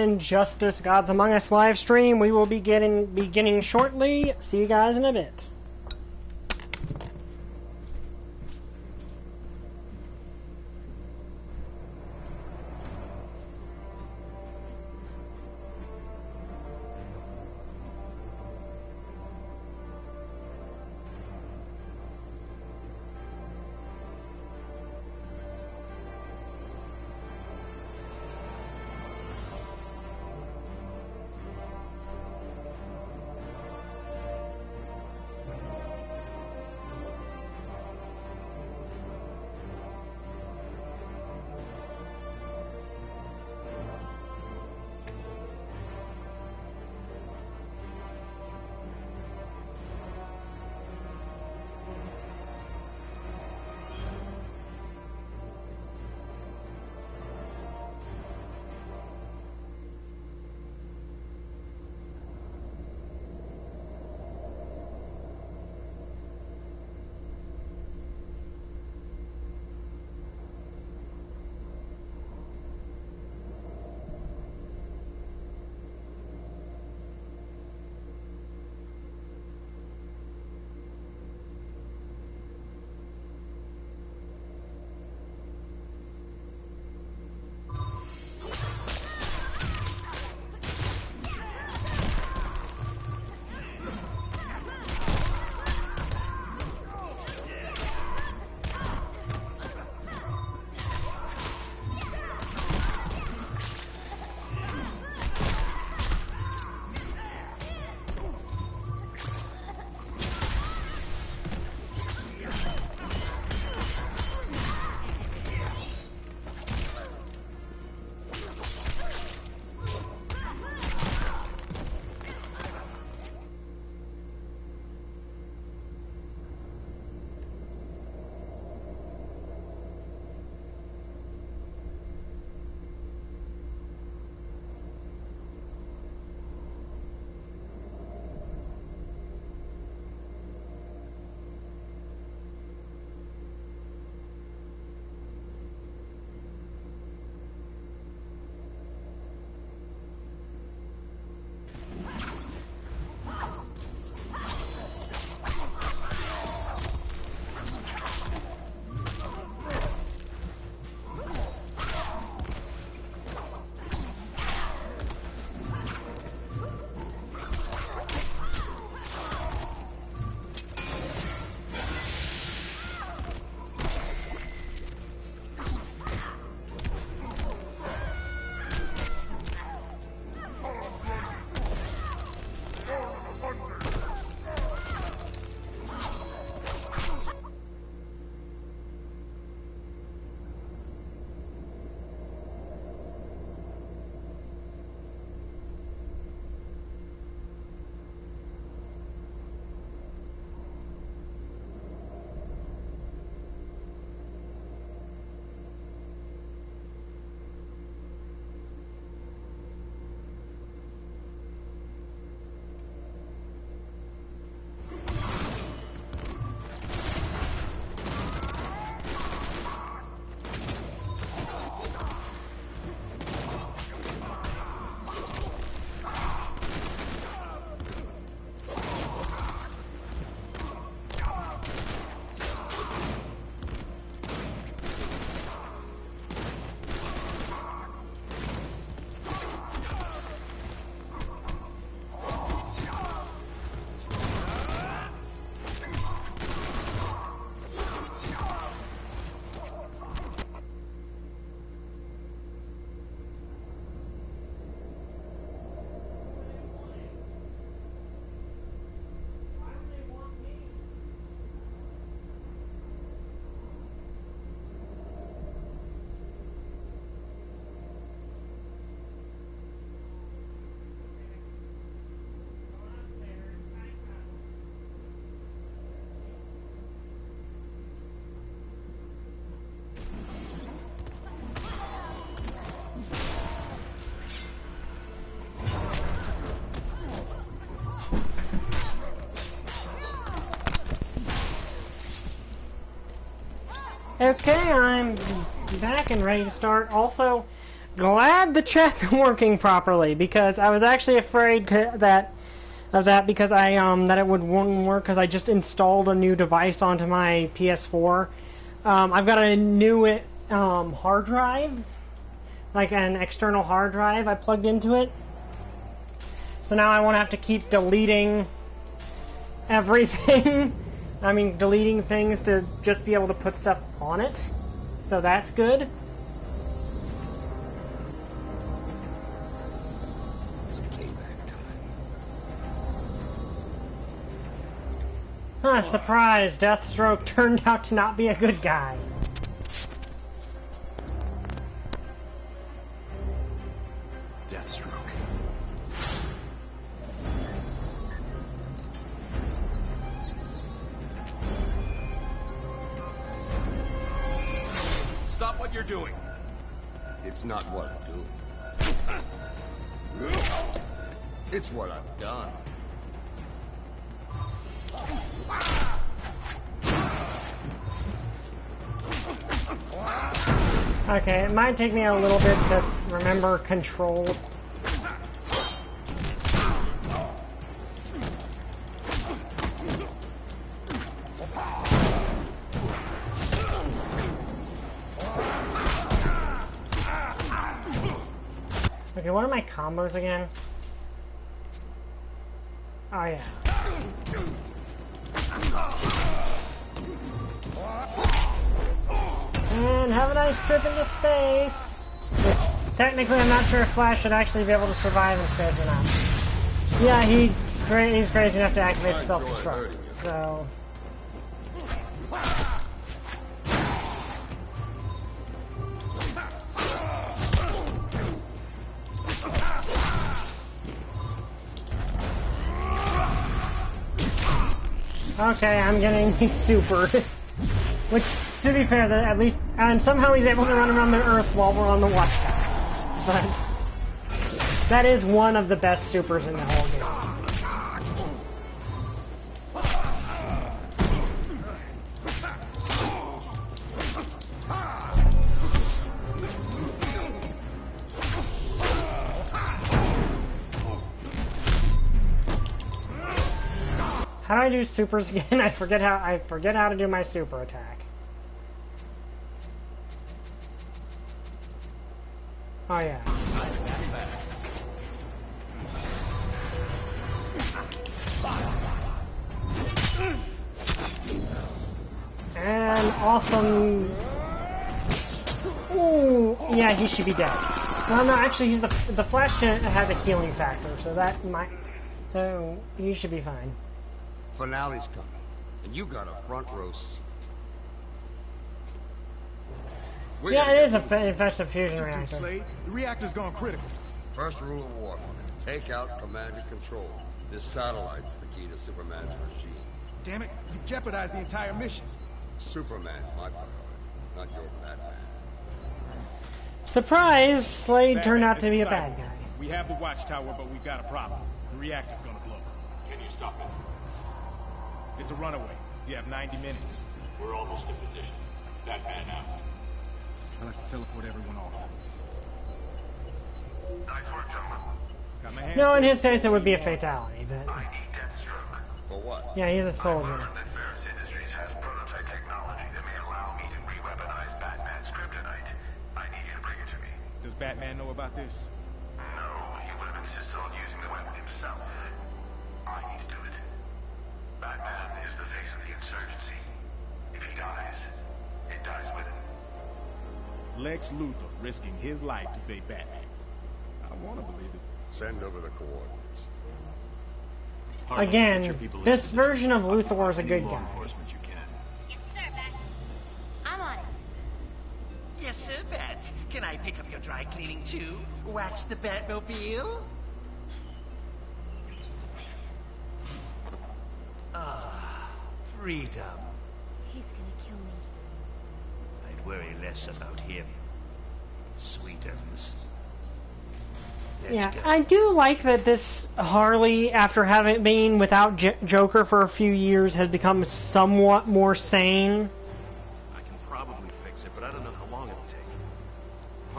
in Justice Gods Among Us live stream. We will be beginning shortly. See you guys in a bit. Okay, I'm back and ready to start. Also, Glad the chat's working properly, because I was actually afraid that because that it wouldn't work, because I just installed a new device onto my PS4. I've got a new hard drive, like an external hard drive I plugged into it. So now I won't have to keep deleting everything. I mean, deleting things to just be able to put stuff on it. So that's good. Huh, surprise! Deathstroke turned out to not be a good guy. Deathstroke. Stop what you're doing. It's not what I'm doing. It's what I've done. Okay, it might take me a little bit to remember control. Okay, what are my combos again? Oh yeah. And have a nice trip into space. Technically, I'm not sure if Flash should actually be able to survive in space or not. Yeah, he's crazy enough to activate self-destruct. So. Okay, I'm getting the super. Which, to be fair, at least, and somehow he's able to run around the Earth while we're on the watchtower. But that is one of the best supers in the whole game. How do I do supers again? I forget how to do my super attack. Oh yeah. And awesome. Ooh, yeah, he should be dead. No, actually, he's the Flash has a healing factor, so he should be fine. Finale's coming, and you got a front row seat. Yeah, it is a infested fusion reactor. Slade, the reactor's gone critical. First rule of warfare: take out command and control. This satellite's the key to Superman's regime. Damn it, you jeopardized the entire mission. Superman's my priority, not your Batman. Surprise! Slade turned out to be a bad guy. We have the watchtower, but we've got a problem. The reactor's gonna blow. Can you stop it? It's a runaway. You have 90 minutes. We're almost in position. Batman out. I'll have to teleport everyone off. Nice work, gentlemen. Got my hands No, in his case it would be a fatality, but... I need Deathstroke. For what? Yeah, he's a soldier. I've learned that Ferris Industries has prototype technology that may allow me to re-weaponize Batman's kryptonite. I need you to bring it to me. Does Batman know about this? No, he would have insisted on using the weapon himself. I need to do it. Batman is the face of the insurgency. If he dies, it dies with him. Lex Luthor risking his life to save Batman. I want to believe it. Send over the coordinates. Again, this version of Luthor is a good guy. Enforcement you can. Yes, sir, Bat. I'm on it. Yes, sir, Bats. Can I pick up your dry cleaning too? Wax the Batmobile? Ah, freedom. He's gonna kill me. I'd worry less about him. Sweetums. Yeah, I do like that this Harley, after having been without Joker for a few years, has become somewhat more sane. I can probably fix it, but I don't know how long it'll take.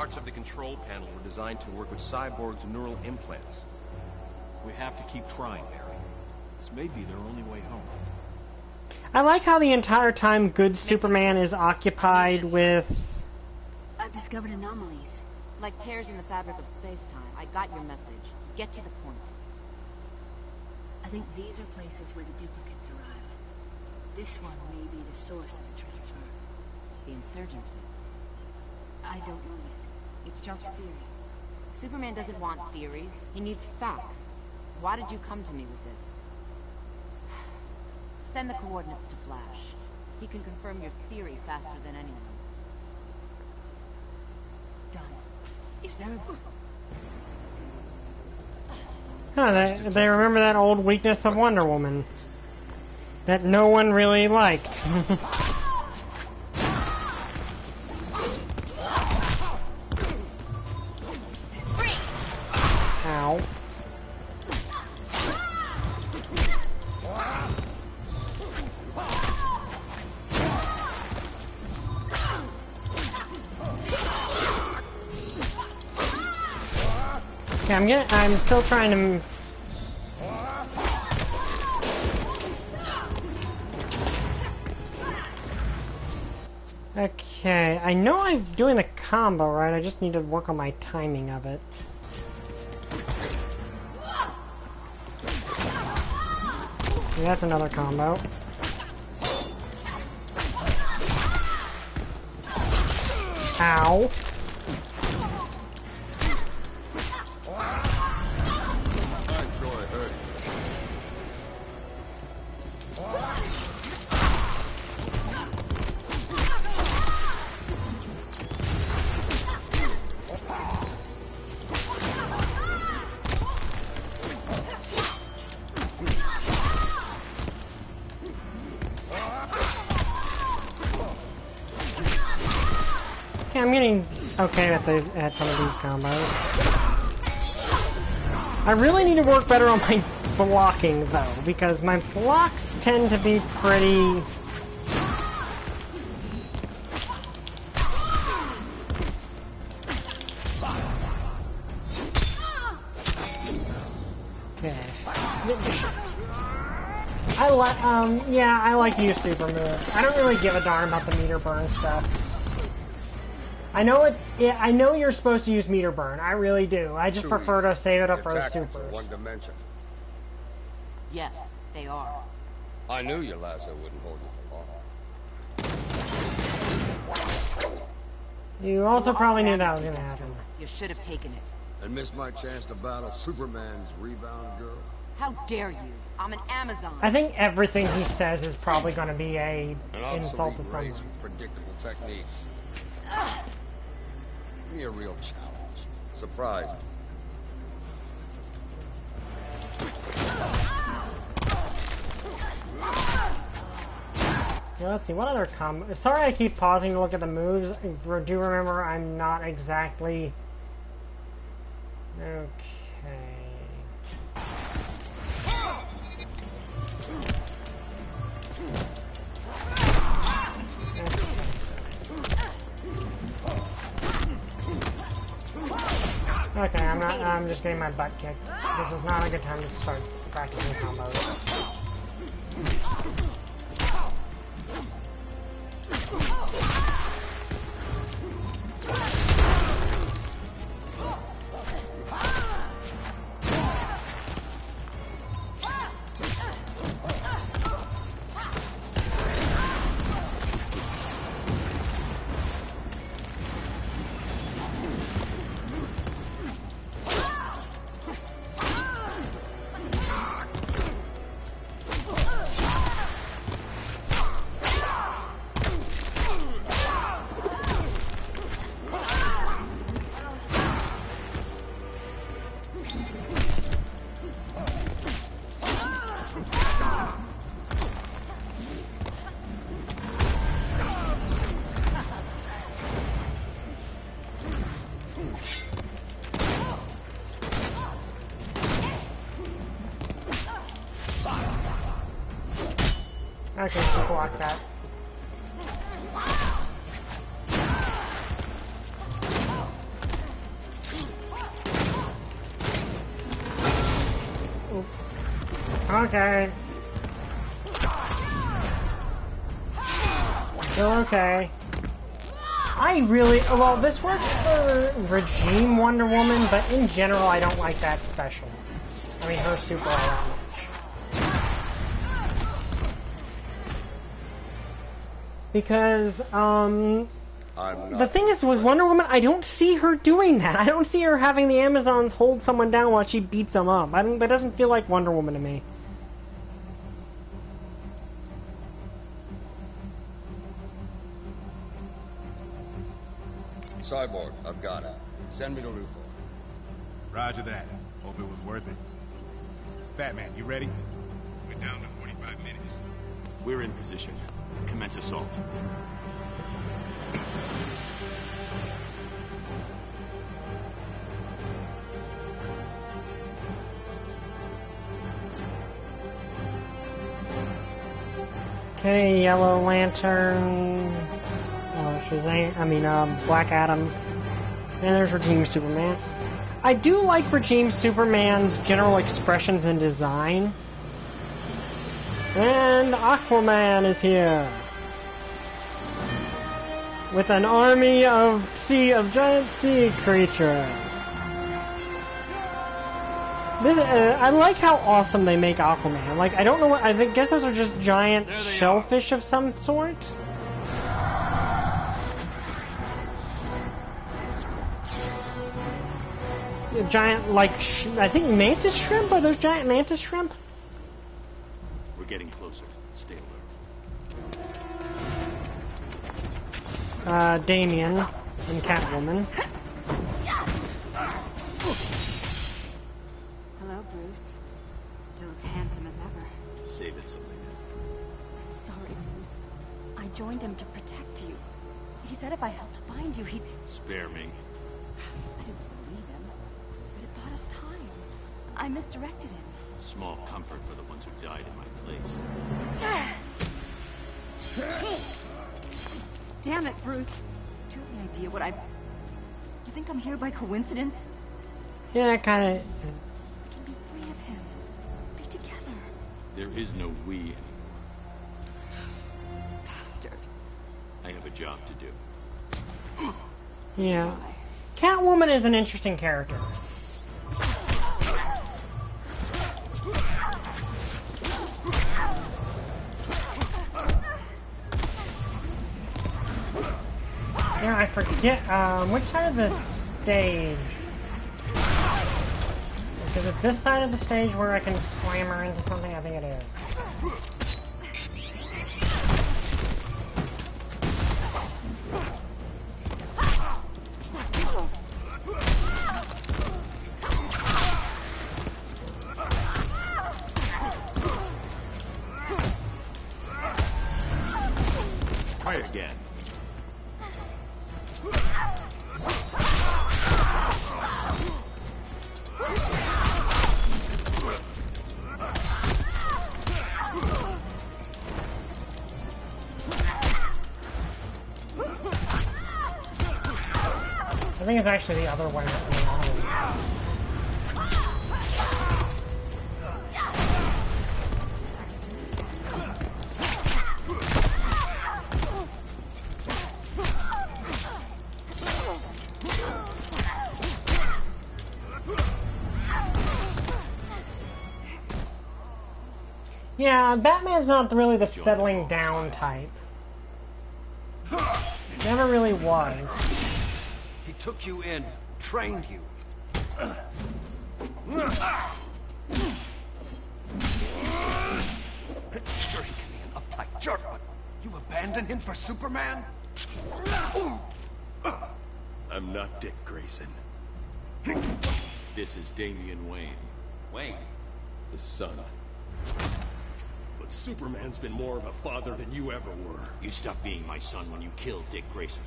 Parts of the control panel were designed to work with Cyborg's neural implants. We have to keep trying, Barry. This may be their only way home. I like how the entire time good Superman is occupied with... I've discovered anomalies. Like tears in the fabric of space-time. I got your message. Get to the point. I think these are places where the duplicates arrived. This one may be the source of the transfer. The insurgency. I don't know yet. It's just theory. Superman doesn't want theories. He needs facts. Why did you come to me with this? Send the coordinates to Flash. He can confirm your theory faster than anyone. Done. Is there a... Huh, they remember that old weakness of Wonder Woman. That no one really liked. Ow. Okay, I'm still trying to... Okay, I know I'm doing the combo right, I just need to work on my timing of it. Okay, that's another combo. Ow. I'm getting okay at some of these combos. I really need to work better on my blocking though, because my blocks tend to be pretty... Okay. I like to use super moves. I don't really give a darn about the meter burn stuff. I know you're supposed to use meter burn. I really do. I just prefer to save it up for those supers. One dimension. Yes, they are. I knew your lasso wouldn't hold you for long. You also probably knew that was going to happen. You should have taken it. And missed my chance to battle Superman's rebound girl? How dare you? I'm an Amazon. I think everything he says is probably going to be an insult to someone. With predictable techniques. Give me a real challenge. Surprise me. Yeah, let's see, what other combo... Sorry I keep pausing to look at the moves. I do remember I'm not exactly... Okay... Okay, I'm just getting my butt kicked. This is not a good time to start practicing combos. Okay, so block that. Okay. Still okay. I really, well, this works for Regime Wonder Woman, but in general, I don't like that special. I mean, her super all that much. Because, the thing is, with Wonder Woman, I don't see her doing that. I don't see her having the Amazons hold someone down while she beats them up. That doesn't feel like Wonder Woman to me. Cyborg, I've got it. Send me to Luthor. Roger that. Hope it was worth it. Batman, you ready? We're down to 45 minutes. We're in position. Commence assault. Okay, Yellow Lantern. Oh, Shazam. I mean, Black Adam. And there's Regime Superman. I do like Regime Superman's general expressions and design. And Aquaman is here. With an army of giant sea creatures. This, I like how awesome they make Aquaman. Like, I don't know what, I guess those are just giant shellfish of some sort? Giant, like, I think mantis shrimp? Are those giant mantis shrimp? We're getting closer. Stay alert. Damien and Catwoman. Hello, Bruce. Still as handsome as ever. Save it, Selena. I'm sorry, Bruce. I joined him to protect you. He said if I helped find you, he'd... Spare me. I didn't believe him, but it bought us time. I misdirected him. Small comfort for the ones who died in my place. Damn it, Bruce. Do you have any idea what I... You think I'm here by coincidence? Yeah, kinda. We can be free of him. Be together. There is no we anymore. Bastard. I have a job to do. Yeah. Catwoman is an interesting character. Yeah, I forget, which side of the stage? Is it this side of the stage where I can slam her into something? I think it is. Try again. I think it's actually the other way. Yeah, Batman's not really the settling down type. Never really was. He took you in, trained you. Sure, he can be an uptight jerk, but you abandon him for Superman? I'm not Dick Grayson. This is Damian Wayne. Wayne. The son. But Superman's been more of a father than you ever were. You stopped being my son when you killed Dick Grayson.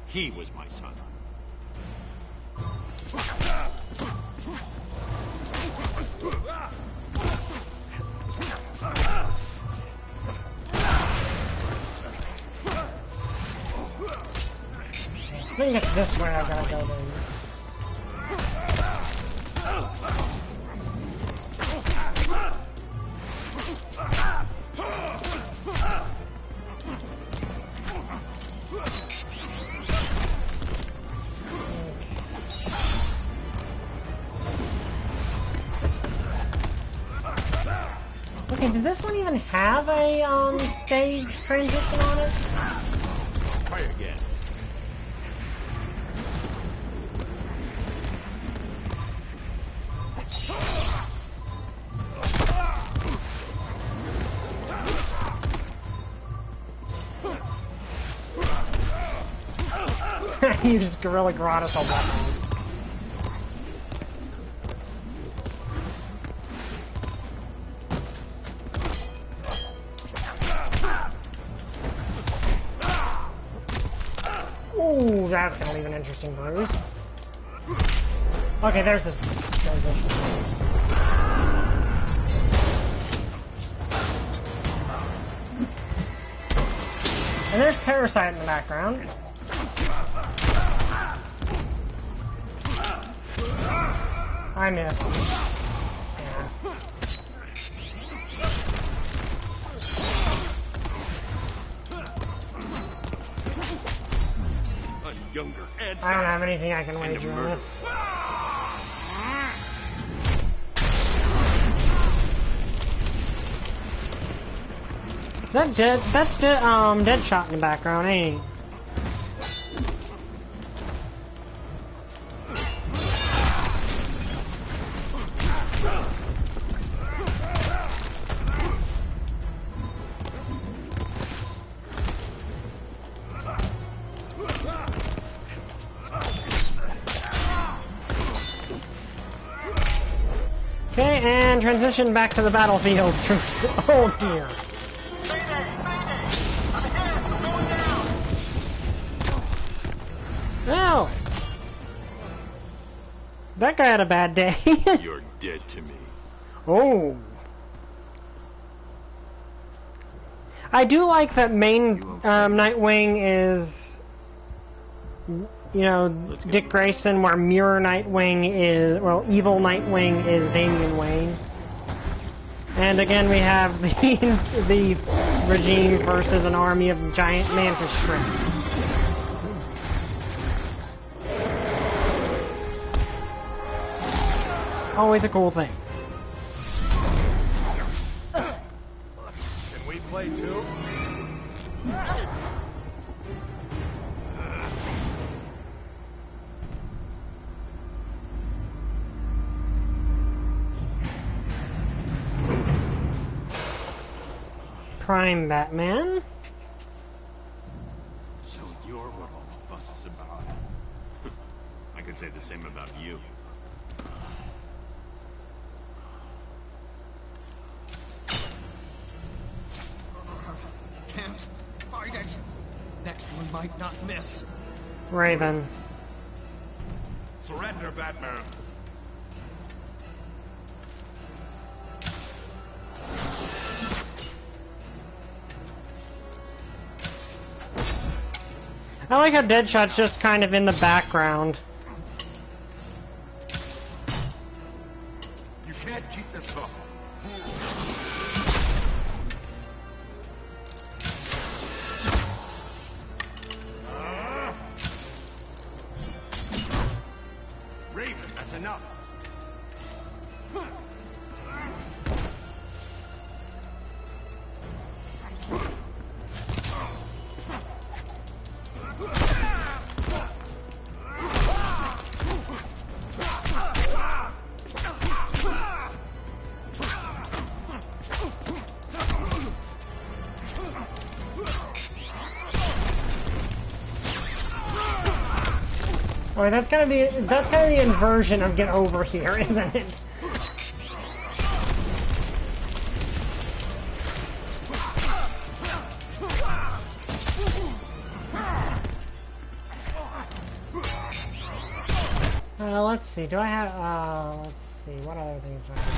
He was my son. I think it's this way I gotta go then. Okay, does this one even have a stage transition on it? Try again. You just gorilla gratis a weapon. Ooh, that's gonna leave an interesting bruise. Okay, there's this transition. And there's Parasite in the background. I missed. Yeah. I'm younger and I don't have anything I can wager on this. That's Deadshot in the background, ain't he? Okay, and transition back to the battlefield. Oh dear. No! That guy had a bad day. You're dead to me. Oh. I do like that main Nightwing is, you know, Dick Grayson, where Mirror Nightwing is, well, Evil Nightwing is Damian Wayne. And again, we have the regime versus an army of giant mantis shrimp. Always a cool thing. Can we play too? Prime Batman. So you're what all the fuss is about. I could say the same about you. Can't fight it. Next one might not miss. Raven. Surrender, Batman. I like how Deadshot's just kind of in the background. You can't keep this up. Raven, that's enough. Oh, that's kind of the inversion of Get Over Here, isn't it? Let's see. Do I have? Let's see. What other things do I have?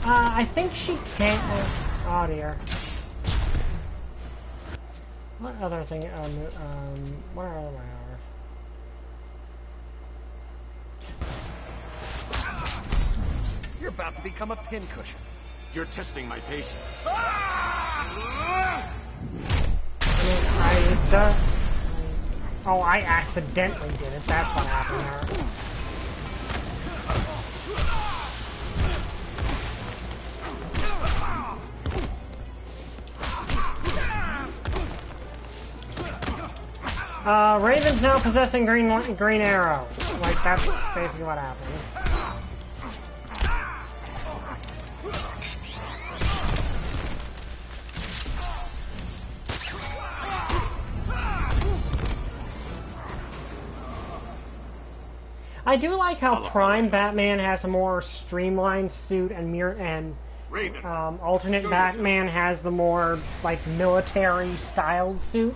I think she can't. Oh dear. What other thing? What are other hours? You're about to become a pincushion. You're testing my patience. I accidentally did it. That's what happened there. Raven's now possessing green arrow. Like, that's basically what happened. I do like how Prime Batman has a more streamlined suit, and alternate Batman has the more like military styled suit.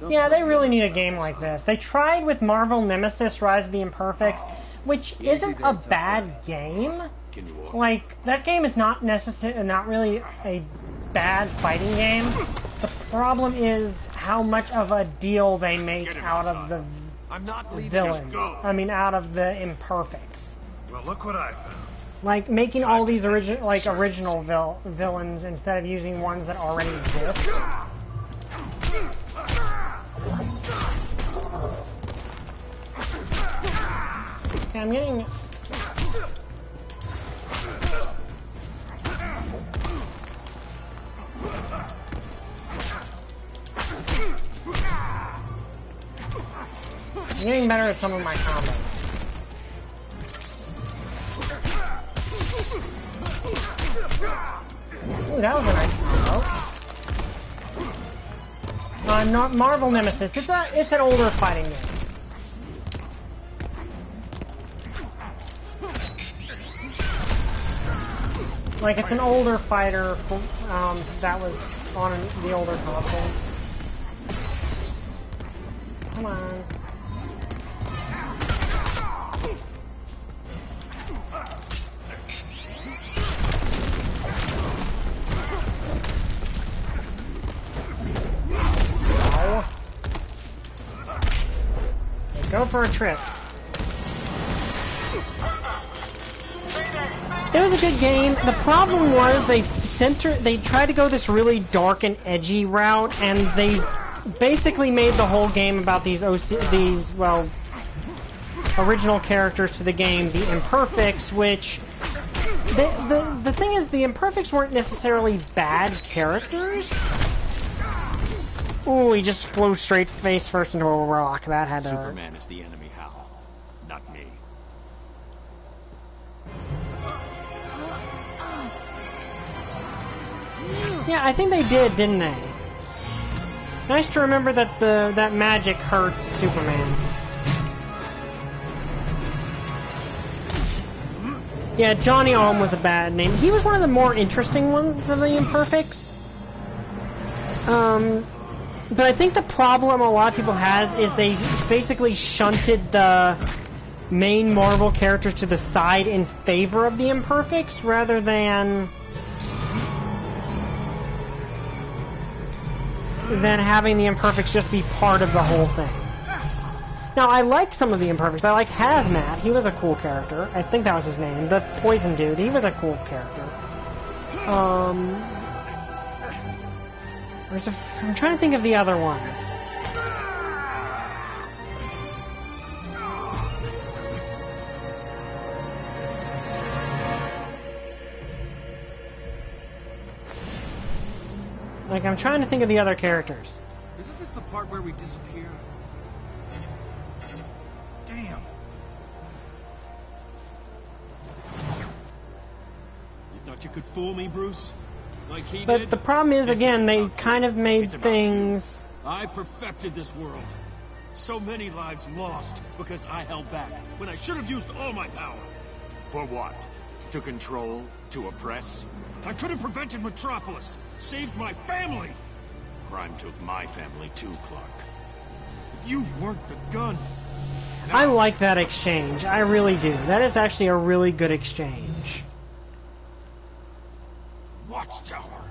Yeah, they really need a game like this. They tried with Marvel Nemesis Rise of the Imperfects, which isn't a bad game. Like, that game is not really a bad fighting game. The problem is how much of a deal they make out of the villain. I mean, out of the Imperfects. Well, look what I found. Like, making all these original villains instead of using ones that already exist. Okay, I'm getting... I'm getting better at some of my combos. Ooh, that was a nice combo. Not Marvel Nemesis. It's an older fighting game. Like, it's an older fighter that was on the older console. Come on. Go for a trip. It was a good game. The problem was they tried to go this really dark and edgy route, and they basically made the whole game about these original characters to the game, the Imperfects, which the thing is, the Imperfects weren't necessarily bad characters. Ooh, he just flew straight face first into a rock. That had to hurt. Superman is the enemy, Hal, not me. Yeah, I think they did, didn't they? Nice to remember that that magic hurts Superman. Yeah, Johnny Ohm was a bad name. He was one of the more interesting ones of the Imperfects. But I think the problem a lot of people has is they basically shunted the main Marvel characters to the side in favor of the Imperfects rather than having the Imperfects just be part of the whole thing. Now, I like some of the Imperfects. I like Hazmat. He was a cool character. I think that was his name. The Poison Dude. He was a cool character. I'm trying to think of the other ones. Like, I'm trying to think of the other characters. Isn't this the part where we disappear? Damn. You thought you could fool me, Bruce? Like he but did? The problem is, again, they kind of made things... I perfected this world. So many lives lost because I held back, when I should have used all my power. For what? To control? To oppress? I could have prevented Metropolis, saved my family. Crime took my family too, Clark. You weren't the gun. Now, I like that exchange. I really do. That is actually a really good exchange. Watchtower.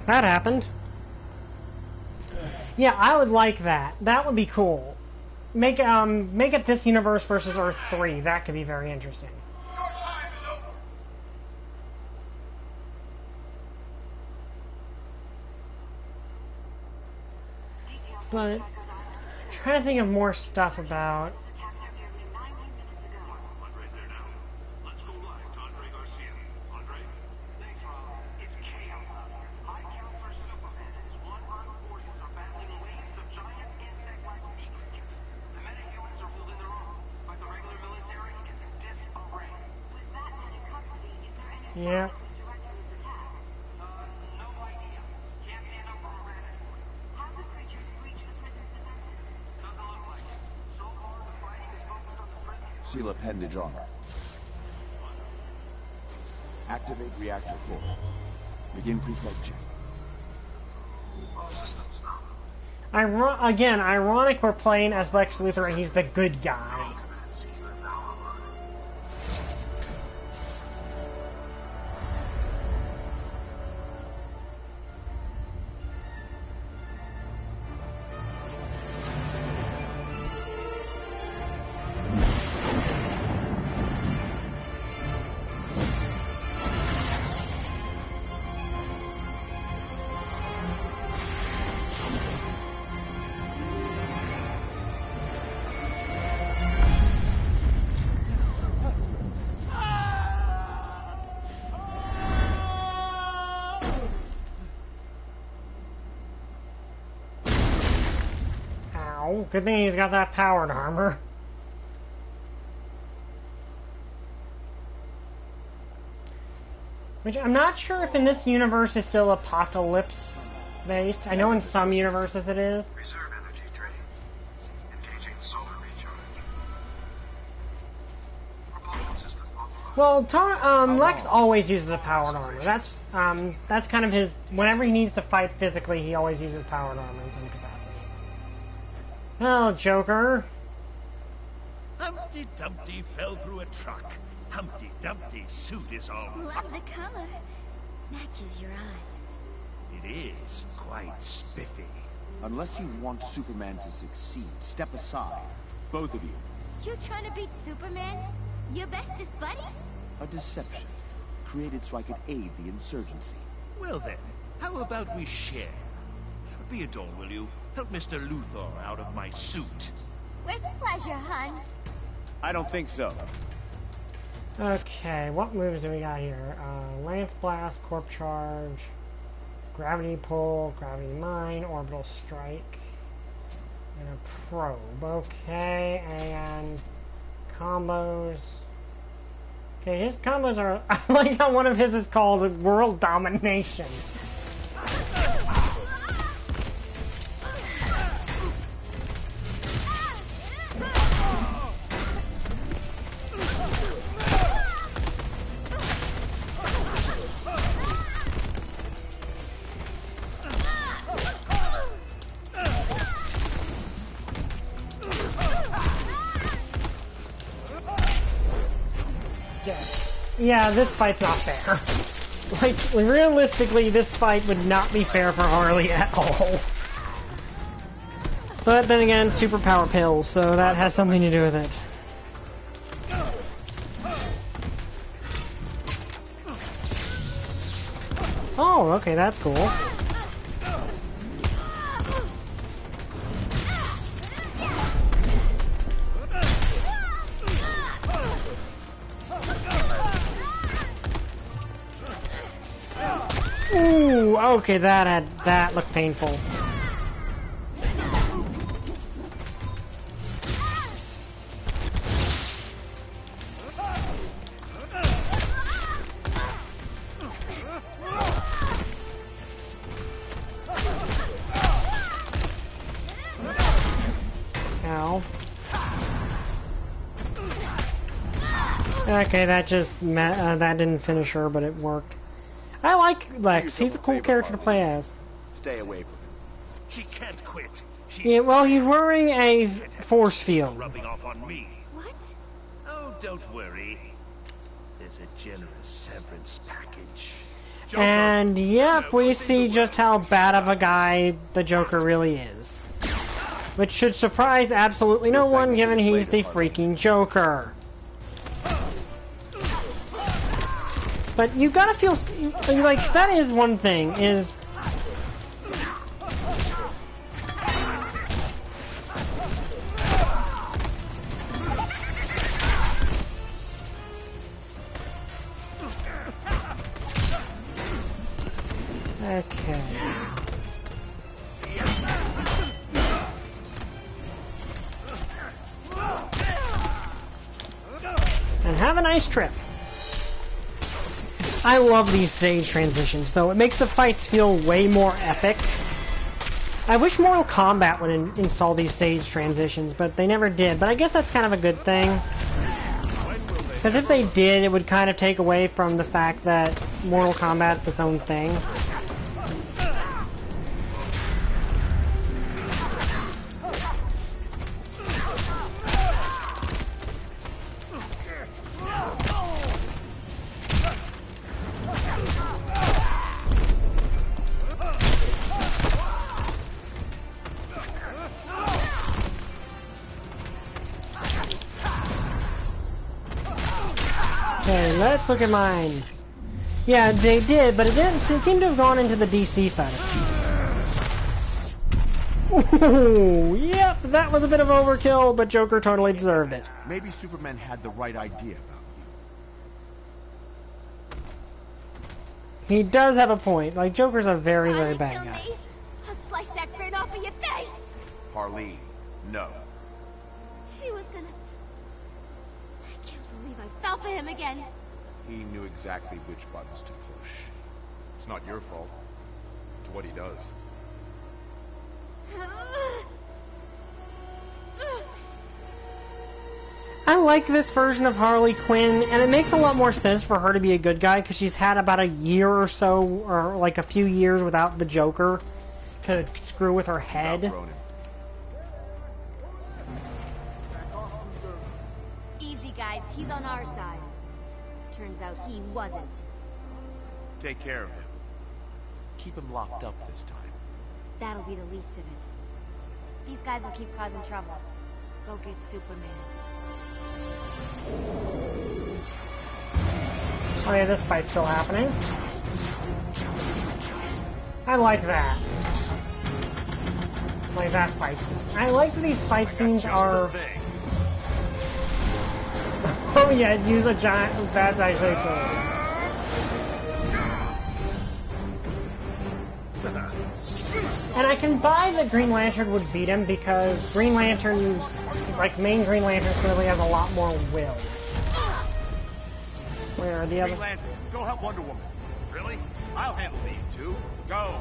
That happened. Yeah, I would like that. That would be cool. Make it this universe versus Earth 3. That could be very interesting. But I'm trying to think of more stuff about. Yeah. Seal appendage armor. Activate reactor core. Begin preflight check. All systems now. Again, ironic we're playing as Lex Luthor and he's the good guy. Good thing he's got that powered armor. Which I'm not sure if in this universe is still apocalypse based. I know in some universes it is. Reserve energy drain. Engaging solar recharge. Propulsion system offline. Well, Lex always uses a powered armor. That's kind of his. Whenever he needs to fight physically, he always uses powered armor in some capacity. Oh, Joker. Humpty Dumpty fell through a truck. Humpty Dumpty's suit is all... Love the color. Matches your eyes. It is quite spiffy. Unless you want Superman to succeed, step aside. Both of you. You trying to beat Superman? Your bestest buddy? A deception. Created so I could aid the insurgency. Well then, how about we share? Theodore, will you? Help Mr. Luthor out of my suit. With pleasure, hon. I don't think so. Okay, what moves do we got here? Lance Blast, Corp Charge, Gravity Pull, Gravity Mine, Orbital Strike, and a Probe. Okay, and combos. Okay, his combos are... I like how one of his is called World Domination. Yeah, this fight's not fair. Like, realistically, this fight would not be fair for Harley at all. But then again, superpower pills, so that has something to do with it. Oh, okay, that's cool. Ooh, okay, that looked painful. Ow. Okay, that didn't finish her, but it worked. I like Lex. He's a cool character to play as. Stay away from him. She can't quit. Yeah, well, he's wearing a force field. Rubbing off on me. What? Oh, don't worry. There's a generous severance package. And yep, we see just how bad of a guy the Joker really is. Which should surprise absolutely no one, given he's the freaking Joker. But you gotta feel like that is one thing, is okay. And have a nice trip. I love these stage transitions, though. It makes the fights feel way more epic. I wish Mortal Kombat would install these stage transitions, but they never did. But I guess that's kind of a good thing. Because if they did, it would kind of take away from the fact that Mortal Kombat's its own thing. Okay, let's look at mine. Yeah, they did, but it seemed to have gone into the DC side of things. Ooh, yep, that was a bit of overkill, but Joker totally deserved it. Maybe Superman had the right idea about you. He does have a point. Like, Joker's a very, very bad guy. I'll slice that grin off of your face. Harleen, no. He was gonna... I can't believe I fell for him again. He knew exactly which buttons to push. It's not your fault. It's what he does. I like this version of Harley Quinn, and it makes a lot more sense for her to be a good guy, because she's had about a year or so, or like a few years without the Joker to screw with her head. Easy, guys. He's on our side. Turns out he wasn't. Take care of him. Keep him locked up this time. That'll be the least of it. These guys will keep causing trouble. Go get Superman. Oh yeah, this fight's still happening. I like that. Like that fight scene. I like that these fight scenes are... Oh yeah, use a giant... That's actually cool. And I can buy that Green Lantern would beat him because Green Lantern's... Like, main Green Lantern clearly has a lot more will. Where are the other... Green Lantern, go help Wonder Woman. Really? I'll handle these two. Go.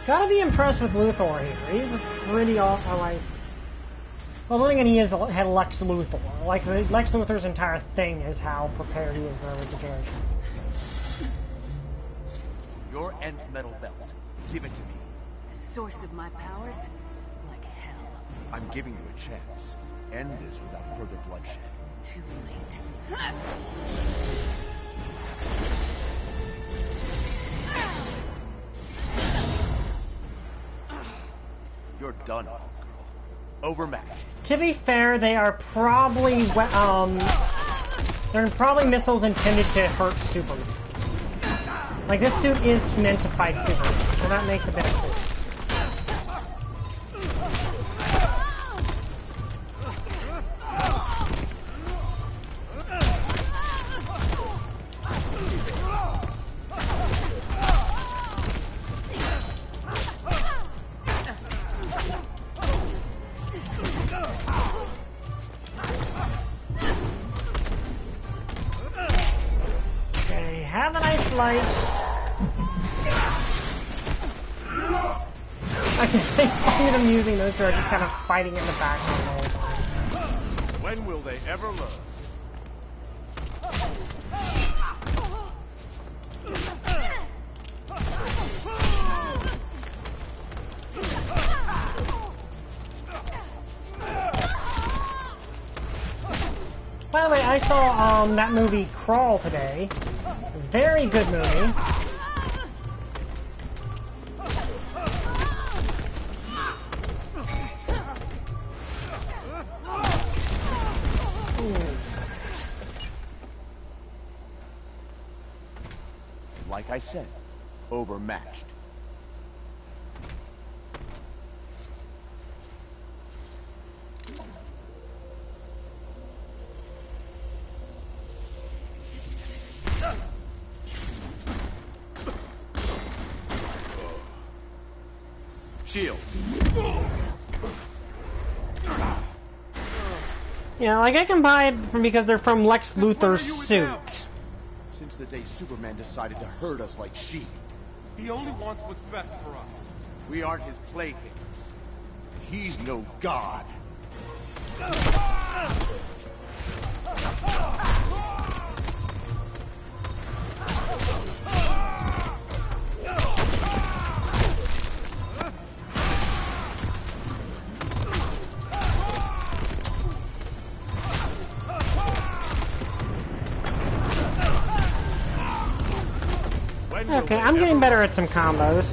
Gotta be impressed with Luthor here. He's pretty awful, like... Well, the thing is, he had Lex Luthor. Like, Lex Luthor's entire thing is how prepared he is for every situation. Your nth metal belt. Give it to me. The source of my powers? Like hell. I'm giving you a chance. End this without further bloodshed. Too late. You're done, girl. Overmatched. To be fair, they are probably, they're probably missiles intended to hurt Superman. Like, this suit is meant to fight Superman, so that makes a bit of sense. like... I can see them using those two are just kind of fighting in the background the whole time. When will they ever learn? By the way, I saw that movie Crawl today. Very good movie. Like I said, overmatched. Shield. Yeah, like I can buy it because they're from Lex Luthor's suit. Since the day Superman decided to herd us like sheep. He only wants what's best for us. We aren't his playthings. He's no god. Okay, I'm getting better at some combos.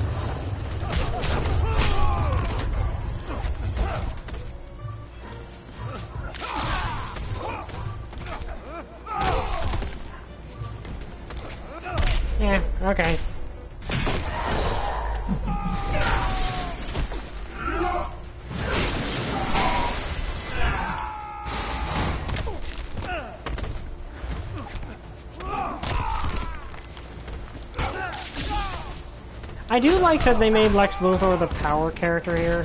Yeah, okay. I do like that they made Lex Luthor the power character here.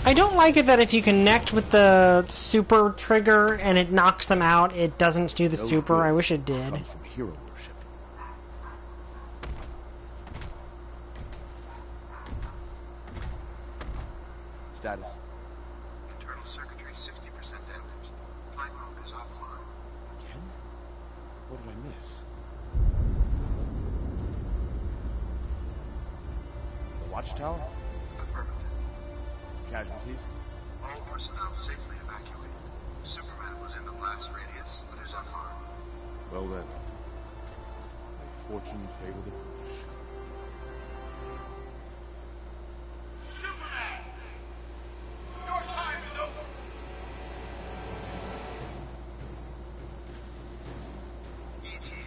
I don't like it that if you connect with the super trigger and it knocks them out, it doesn't do the super. I wish it did. Comes from hero worship. Status. Internal circuitry 60% damaged. Flight mode is offline. Again? What did I miss? The watchtower? Affirmative. Casualties? All personnel safely evacuated. Superman was in the blast radius, but is unharmed. Well then. May fortune favor the foolish. Superman! Your time is over! ETA,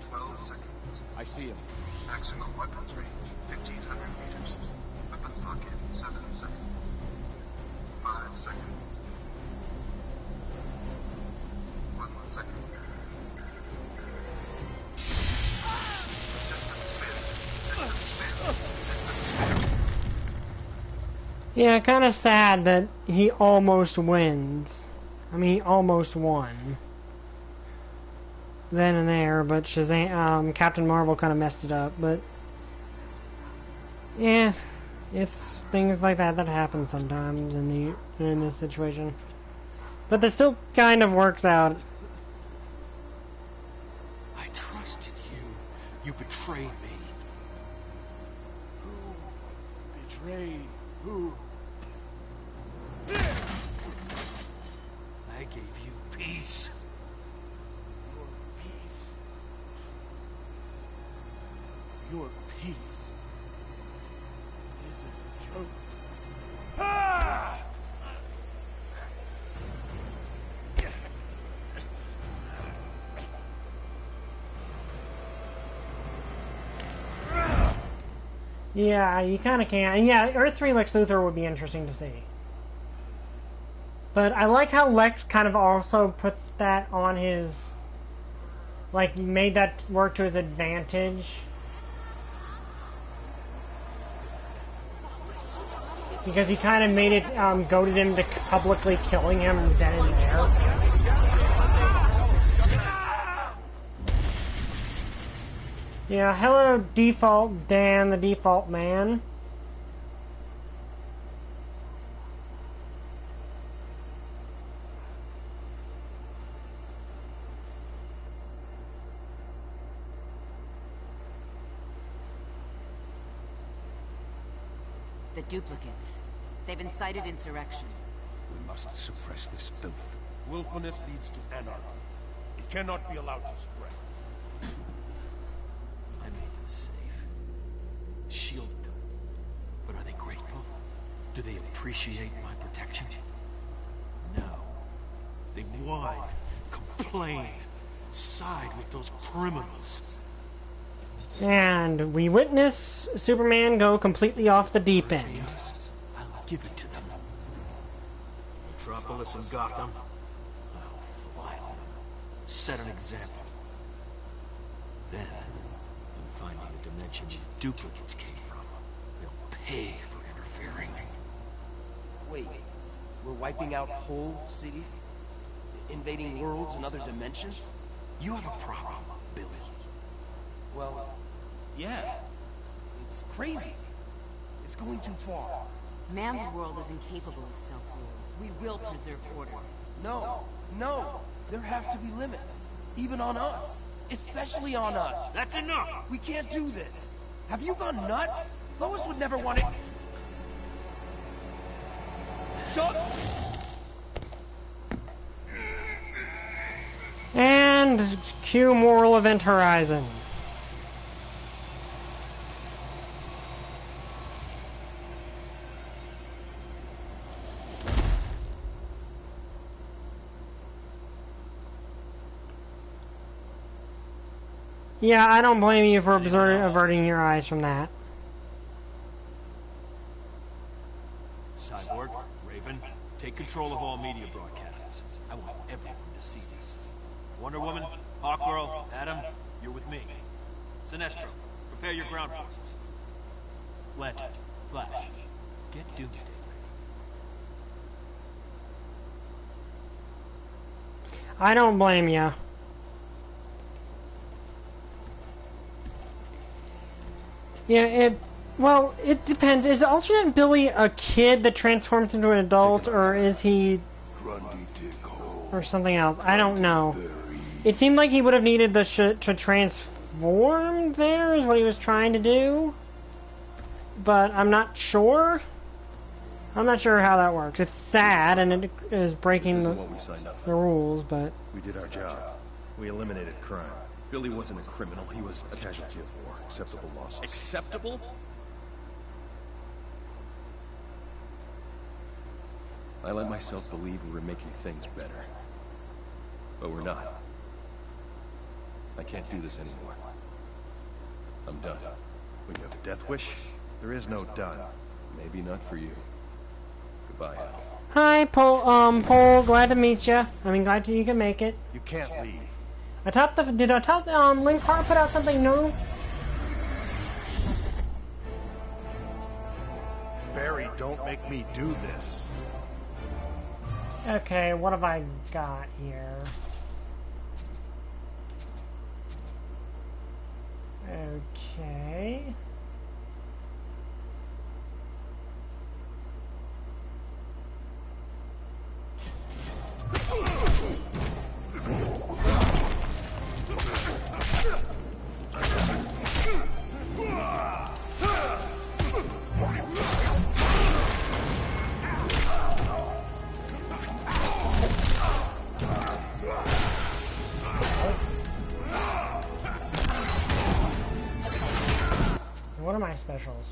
12 seconds. I see him. Maximum weapons range, 1,500 meters. Weapons lock in, 7 seconds. 5 seconds. 1 second. Systems failed. Systems failed. Yeah, kind of sad that he almost wins. I mean, he almost won. Then and there, but Shazam, Captain Marvel kind of messed it up, but... Yeah, it's things like that that happen sometimes in this situation. But this still kind of works out. I trusted you. You betrayed me. Who betrayed who? I gave you peace. Your peace. Your peace is a joke. Yeah, you kind of can. And yeah, Earth 3 Lex Luthor would be interesting to see. But I like how Lex kind of also put that on his... Like, made that work to his advantage. because he kind of made it, goaded him to publicly killing him then and there. Yeah, hello, Default Dan, the Default Man. The duplicates. They've incited insurrection. We must suppress this filth. Willfulness leads to anarchy. It cannot be allowed to spread. I made them safe. Shielded them. But are they grateful? Do they appreciate my protection? No. They whine, complain, side with those criminals. And we witness Superman go completely off the deep end. I'll give it to them. Metropolis and Gotham. I'll fly on them. Set an example. Then, I'm finding the dimension these duplicates came from. They'll pay for interfering. Wait, we're wiping out whole cities? Invading worlds and other dimensions? You have a problem, Billy. Well, yeah. It's crazy. It's going too far. Man's world is incapable of self-rule. We will preserve order. No. There have to be limits. Even on us. Especially on us. That's enough! We can't do this. Have you gone nuts? Lois would never want it. Shut. And cue Moral Event Horizon. Yeah, I don't blame you for averting your eyes from that. Cyborg, Raven, take control of all media broadcasts. I want everyone to see this. Wonder Woman, Hawkgirl, Adam, you're with me. Sinestro, prepare your ground forces. Legend, Flash, get Doomsday ready. I don't blame you. Yeah, it depends. Is alternate Billy a kid that transforms into an adult, or is he... or something else? I don't know. It seemed like he would have needed the to transform there, is what he was trying to do. But I'm not sure. I'm not sure how that works. It's sad, and it is breaking the rules, but... We did our job. We eliminated crime. Billy wasn't a criminal. He was a casualty of war. Acceptable losses. Acceptable? I let myself believe we were making things better. But we're not. I can't do this anymore. I'm done. When you have a death wish, there is no done. Maybe not for you. Goodbye, Al. Hi, Paul. Glad to meet you. I mean, glad you can make it. You can't leave. Did Link Heart put out something new? Barry, don't make me do this. Okay, what have I got here? Okay. What are my specials?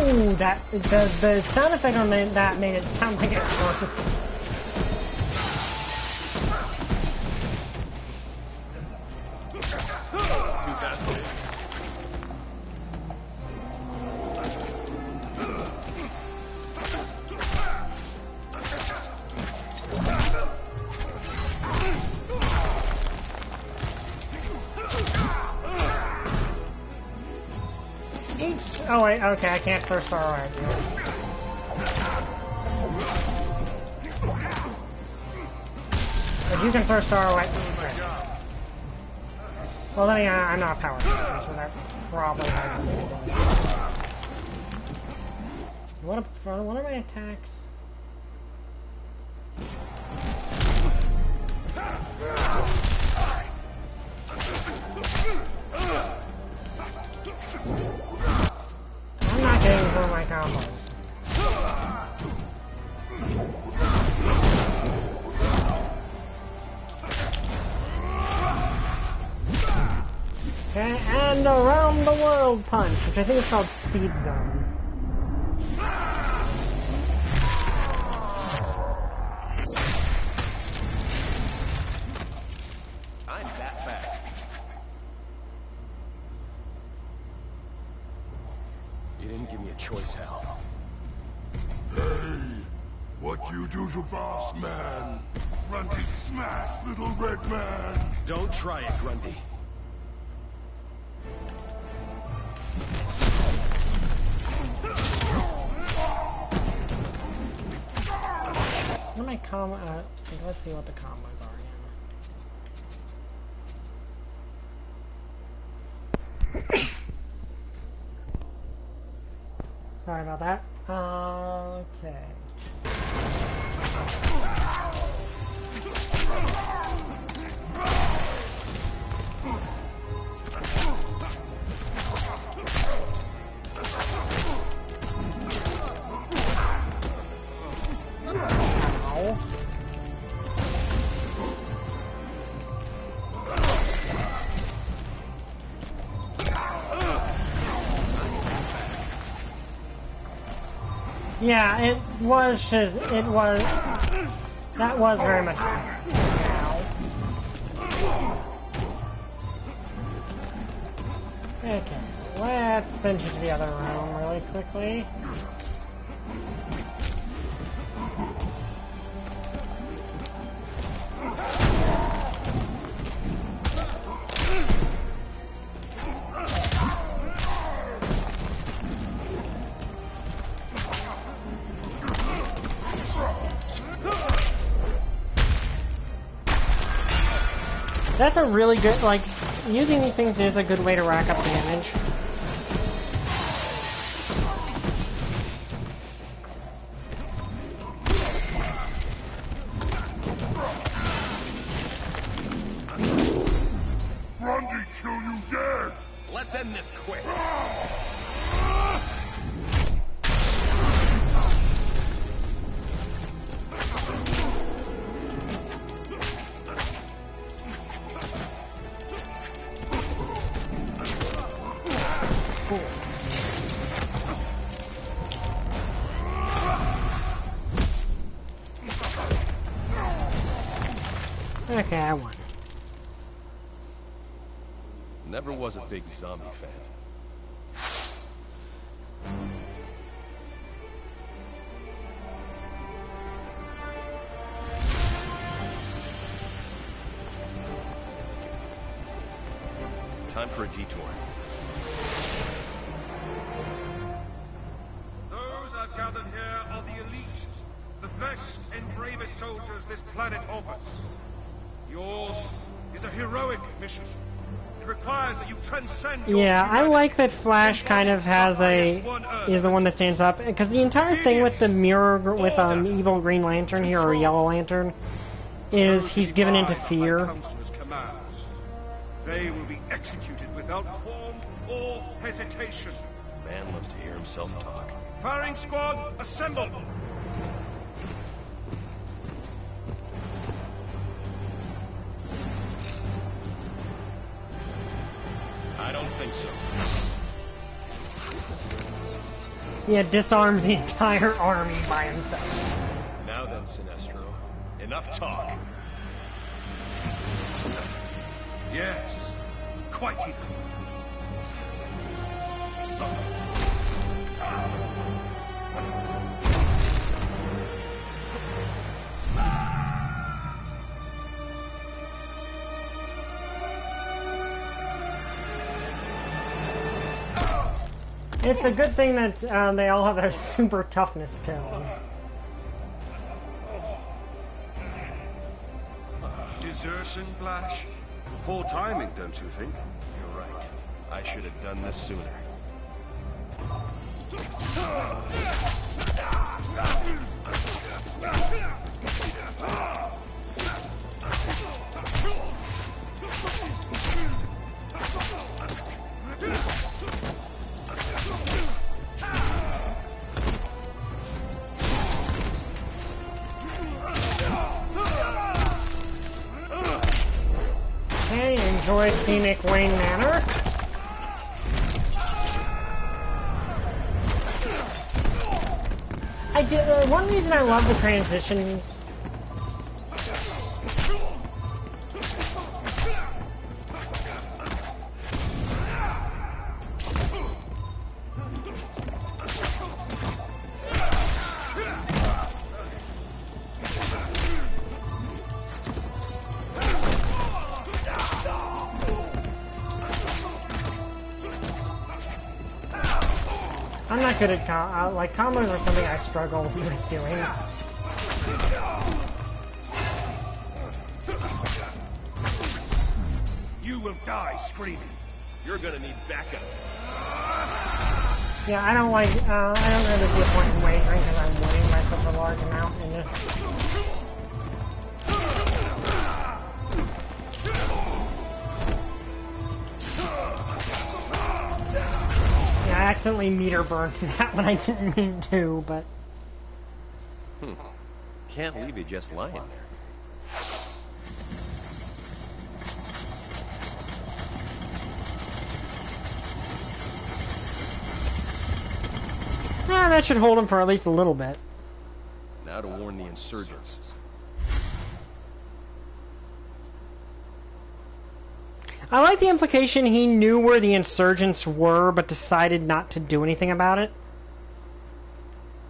Ooh, the sound effect on that made it sound like it hurt. each... Oh wait, okay, I can't throw star at you. But you can throw star away. Well, then I'm not power user, so that probably has something to do with it. What are my attacks? I'm not getting through my combos. Okay, and around the world punch, which I think is called Speed Zone. I'm that bad. You didn't give me a choice, Hal. Hey, what you do to boss man? Grundy smash, little red man. Don't try it, Grundy. What are my let's see what the combos are again. Sorry about that. Okay. Yeah, that was very much fast. Okay, let's send you to the other room really quickly. That's a really good, like, using these things is a good way to rack up damage. Grundy kill you dead! Let's end this quick. Okay, I won. Never was a big zombie fan. Time for a detour. Those I've gathered here are the elite, the best and bravest soldiers this planet offers. Yours is a heroic mission. It requires that you transcend your I like that Flash kind of has is the one that stands up, because the entire thing with the mirror, with evil Green Lantern here, or Yellow Lantern, is he's given into fear. They will be executed without qualm or hesitation. Man loves to hear himself talk. Firing squad, assemble! I don't think so. Yeah, disarms the entire army by himself. Now then, Sinestro. Enough talk. Yes, quite enough. It's a good thing that they all have their super toughness pills. Desertion, Blash? Poor timing, don't you think? You're right. I should have done this sooner. Hey, enjoy Scenic Wayne Manor. I do. One reason I love the transitions. I'm not good at like combos are something I struggle with doing. You will die screaming. You're gonna need backup. Yeah, I don't like. I don't really see a point in wagering because I'm winning by such a large amount in this. I accidentally meter burned that when I didn't mean to, but... Can't leave you just lying there. That should hold him for at least a little bit. Now to warn the insurgents. I like the implication he knew where the insurgents were, but decided not to do anything about it.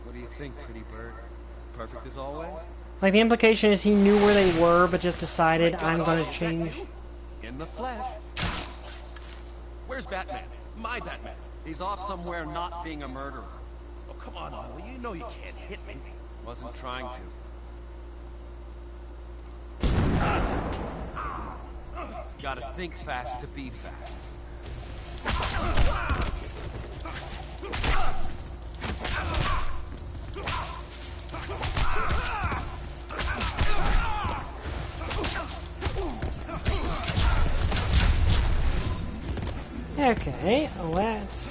What do you think, pretty bird? Perfect as always? Like, the implication is he knew where they were, but just decided, I'm gonna change. In the flesh. Where's Batman? My Batman. He's off somewhere not being a murderer. Oh, come on, Ollie. You know you can't hit me. Wasn't trying to. Gotta think fast to be fast. Okay, let's...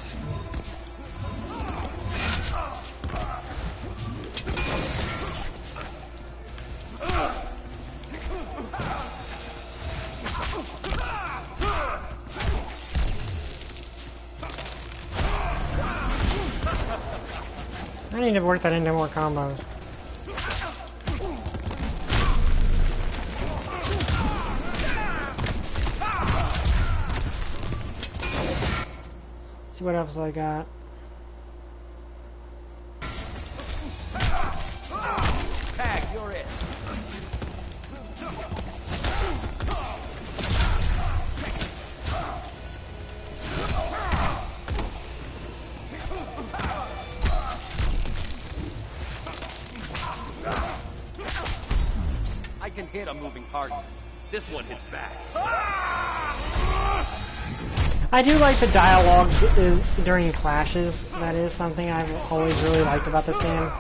I need to work that into more combos. See what else I got. Tag, you're it. I can hit a moving target. This one hits back. I do like the dialogue during clashes. That is something I've always really liked about this game.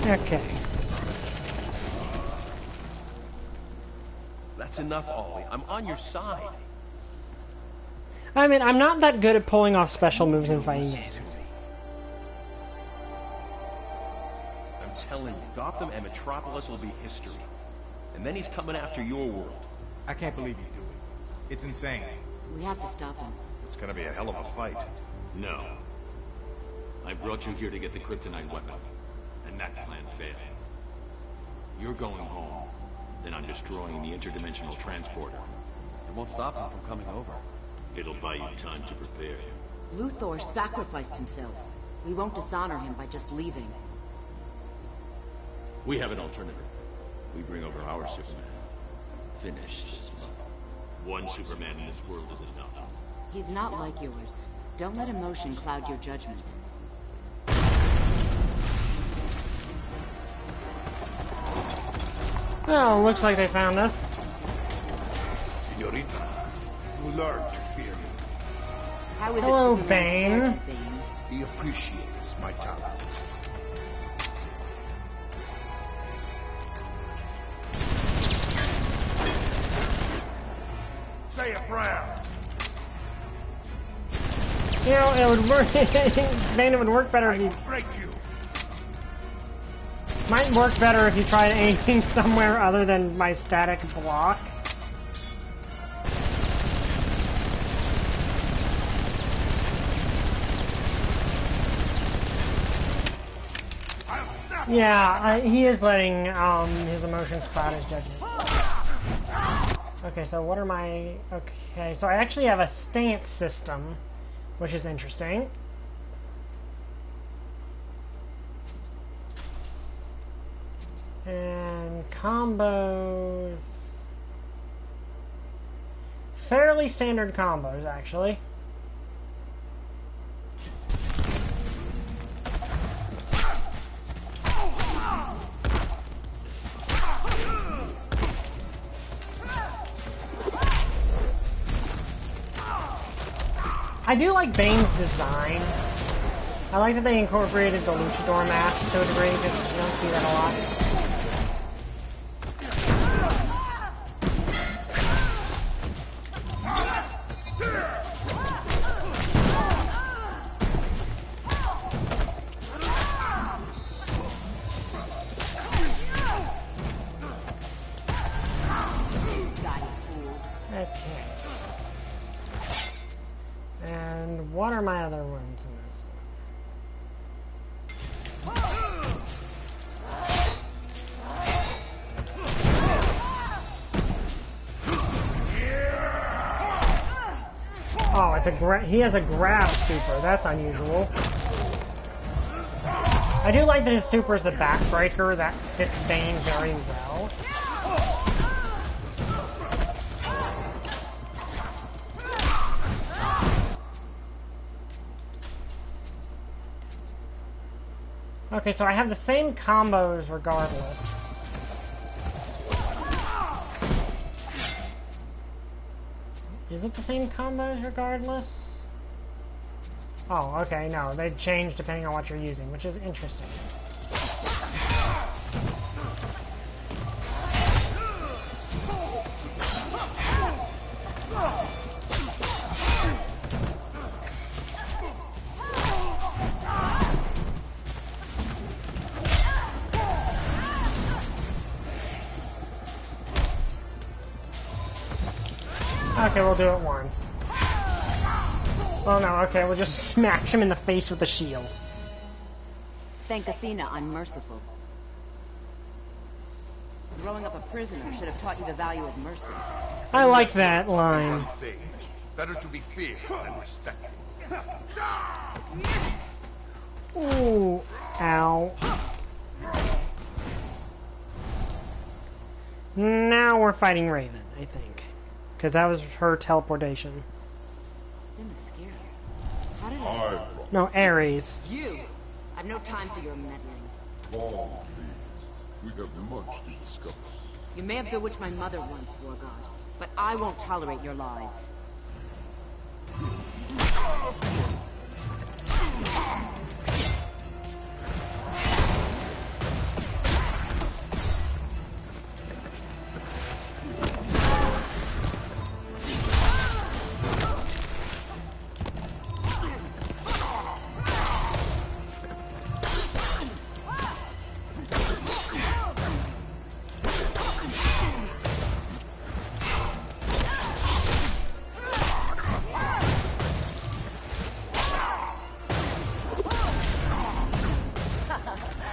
Okay. That's enough, Ollie. I'm on your side. I mean, I'm not that good at pulling off special moves in fighting games. I'm telling you, Gotham and Metropolis will be history. And then he's coming after your world. I can't believe you do it. It's insane. We have to stop him. It's gonna be a hell of a fight. No. I brought you here to get the kryptonite weapon. And that plan failed. You're going home. Then I'm destroying the interdimensional transporter. won't stop him from coming over. It'll buy you time to prepare. Luthor sacrificed himself. We won't dishonor him by just leaving. We have an alternative. We bring over our Superman. Finish this run. One Superman in this world is enough. He's not like yours. Don't let emotion cloud your judgment. Oh, looks like they found us. Señorita, you learn to fear me. How is Hello, it Superman Bane. spared you, Bane? He appreciates my talents. Say a prayer. You know, it would work. Bane, it would work better if you. Break you. Might work better if you tried aiming somewhere other than my static block. Yeah, he is letting his emotions cloud his judgment. Okay, so what are my... Okay, so I actually have a stance system, which is interesting. And combos... Fairly standard combos, actually. I do like Bane's design. I like that they incorporated the luchador mask to a degree, because you don't see that a lot. Okay. And what are my other ones in this one? Oh, it's a he has a grab super. That's unusual. I do like that his super is the backbreaker. That fits Bane very well. Okay, so I have the same combos regardless. Is it the same combos regardless? Oh, okay, no. They change depending on what you're using, which is interesting. Okay, we'll do it once. Oh no, okay, we'll just smash him in the face with the shield. Thank Athena I'm merciful. Growing up a prisoner should have taught you the value of mercy. I like that line. One thing, better to be feared than respected. Ooh, ow. Now we're fighting Raven, I think. Because that was her teleportation. How did I... No, Ares. You! I've no time for your meddling. Oh, please. We have much to discuss. You may have bewitched my mother once, War God, but I won't tolerate your lies.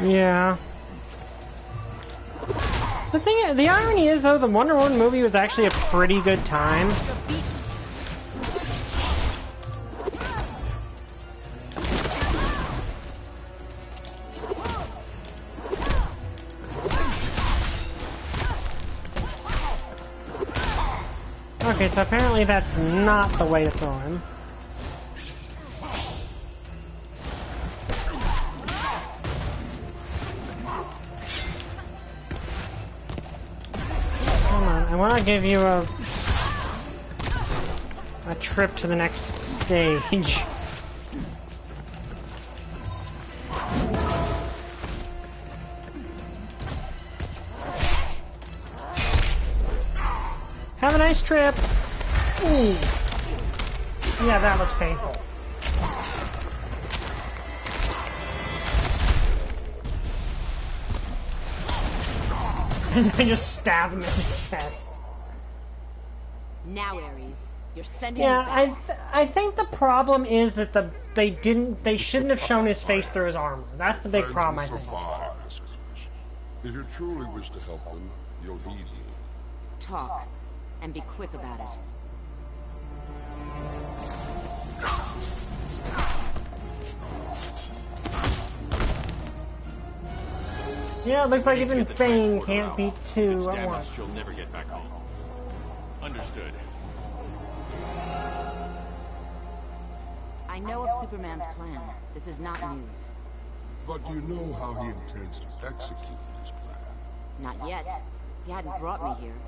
Yeah. The irony is, though, the Wonder Woman movie was actually a pretty good time. Okay, so apparently that's not the way to throw him. Come on, I want to give you a trip to the next stage. Have a nice trip. Ooh. Yeah, that looks painful. And I just stab him in the chest. Now, Ares, you're sending Yeah, me back. I think the problem is that they shouldn't have shown his face through his armor. That's the big problem, I think. If you truly wish to help them, you'll heed me. Talk, and be quick about it. Yeah, it looks like even Fane can't beat two at once. She'll never get back home. Understood. I know of Superman's plan. This is not news. But do you know how he intends to execute his plan? Not yet. If you hadn't brought me here.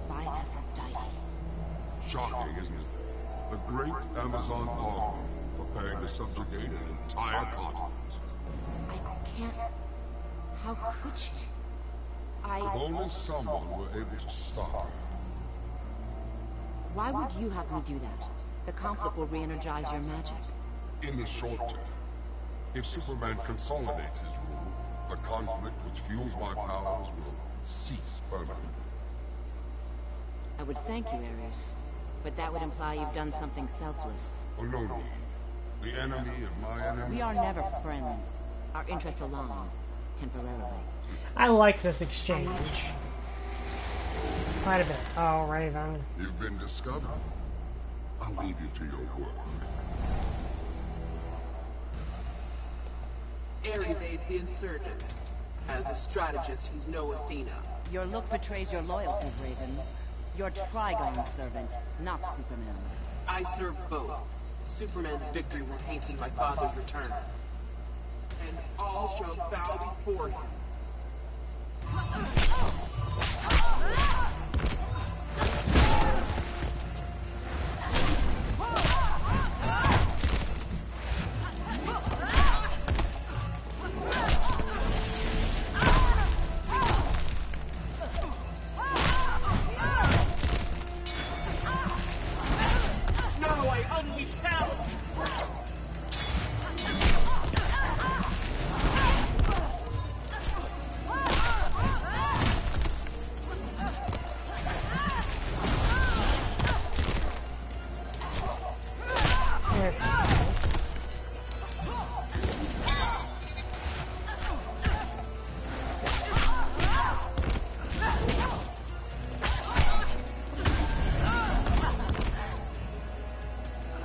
By Aphrodite. Shocking, isn't it? The great Amazon army preparing to subjugate an entire continent. I can't... How could she? If only someone were able to stop her. Why would you have me do that? The conflict will re-energize your magic. In the short term, if Superman consolidates his rule, the conflict which fuels my powers will cease permanently. I would thank you, Ares. But that would imply you've done something selfless. Oh, no need. The enemy of my enemy... We are never friends. Our interests align. Temporarily. I like this exchange. Quite a bit. Oh, Raven. You've been discovered. I'll leave you to your work. Ares aids the insurgents. As a strategist, he's no Athena. Your look betrays your loyalties, Raven. You're Trigon's servant, not Superman's. I serve both. Superman's victory will hasten my father's return. And all shall bow before him.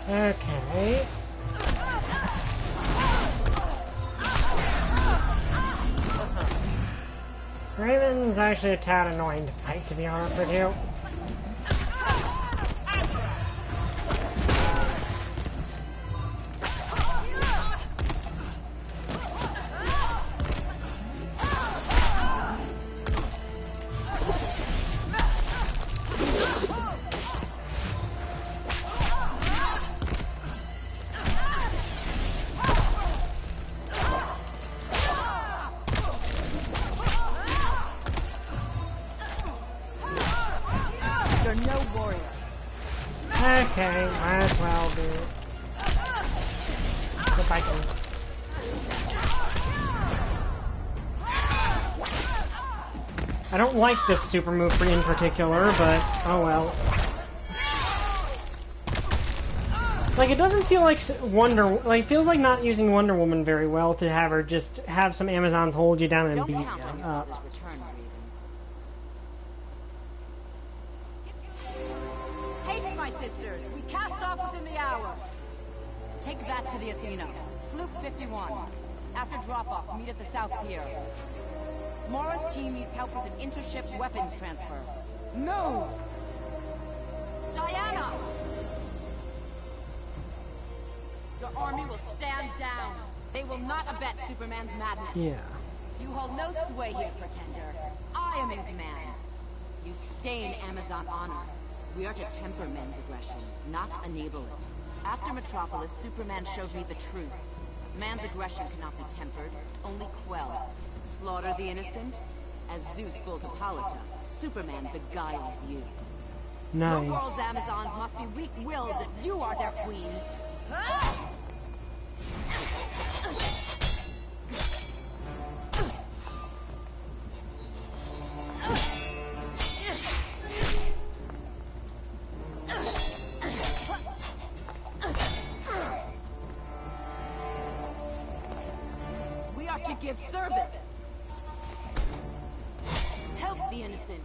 Okay. Raven's actually a tad annoying to fight, to be honest with you. Okay, might as well do it. If I can. I don't like this super move in particular, but oh well. Like, it doesn't feel like it feels like not using Wonder Woman very well to have her just have some Amazons hold you down and Don't beat you count on your up. father's return, Raven. Haste, my sisters! We cast off within the hour! Take that to the Athena. Sloop 51. After drop-off, meet at the South Pier. Mora's team needs help with an intership weapons transfer. Move! Diana! Your army will stand down. They will not abet Superman's madness. Yeah. You hold no sway here, Pretender. I am in command. You stain Amazon honor. We are to temper men's aggression, not enable it. After Metropolis, Superman showed me the truth. Man's aggression cannot be tempered, only quelled. Slaughter the innocent? As Zeus fooled Hippolyta, Superman beguiles you. Nice. The world's Amazons must be weak-willed. You are their queen. We are to give service. Help the innocent.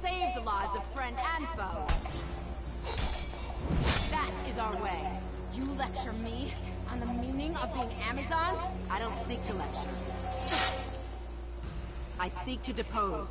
Save the lives of friend and foe. That is our way. You lecture me on the meaning of being Amazon? I don't seek to lecture. I seek to depose.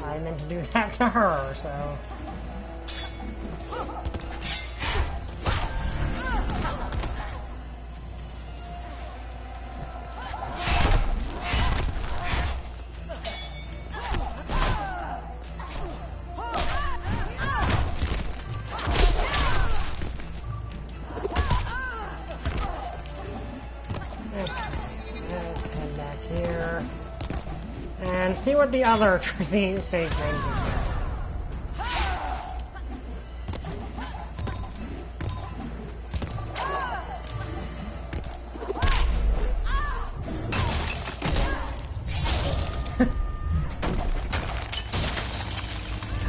I meant to do that to her, so... See what the other stage ranges are.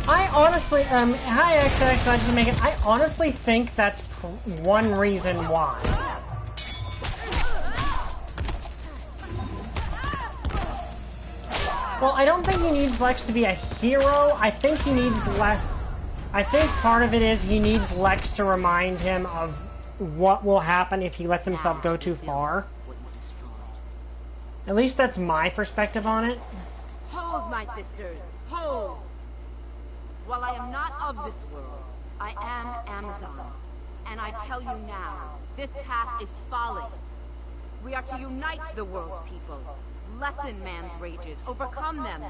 I honestly, hi XX, I just make it. I honestly think that's one reason why. Well, I don't think he needs Lex to be a hero. I think he needs Lex. I think part of it is he needs Lex to remind him of what will happen if he lets himself go too far. At least that's my perspective on it. Hold, my sisters, hold! While I am not of this world, I am Amazon. And I tell you now, this path is folly. We are to unite the world's people. Lessen man's rages, overcome them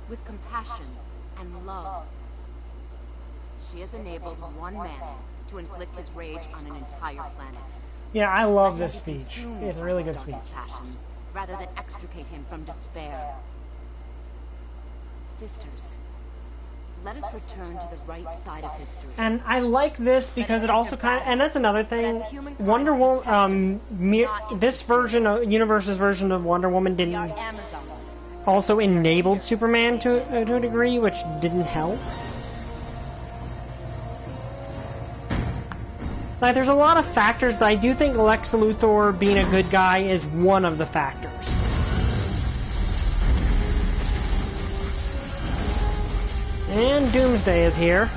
with compassion and love. She has enabled one man to inflict his rage on an entire planet. Yeah, I love this speech. It's a really good speech. Passions, rather than extricate him from despair. Sisters, let us return to the right side of history. And I like this because it also kind of, and that's another thing, Wonder Woman, this version of, Universe's version of Wonder Woman didn't, also enabled Superman to a degree, which didn't help. Like, there's a lot of factors, but I do think Lex Luthor being a good guy is one of the factors. And Doomsday is here.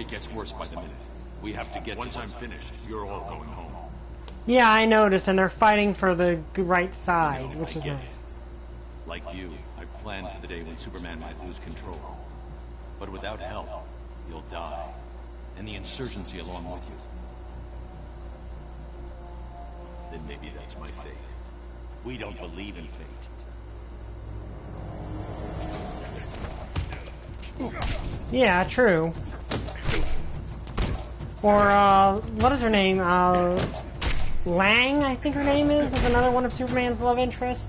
gets worse by the minute. We have to get Once I'm finished, you're all going home. Yeah, I noticed, and they're fighting for the right side, which is get nice. it. Like you, I planned for the day when Superman might lose control. But without help, you'll die. And the insurgency along with you. Then maybe that's my fate. We don't believe in fate. Yeah, true. Or, what is her name? Lang, I think her name is another one of Superman's love interests.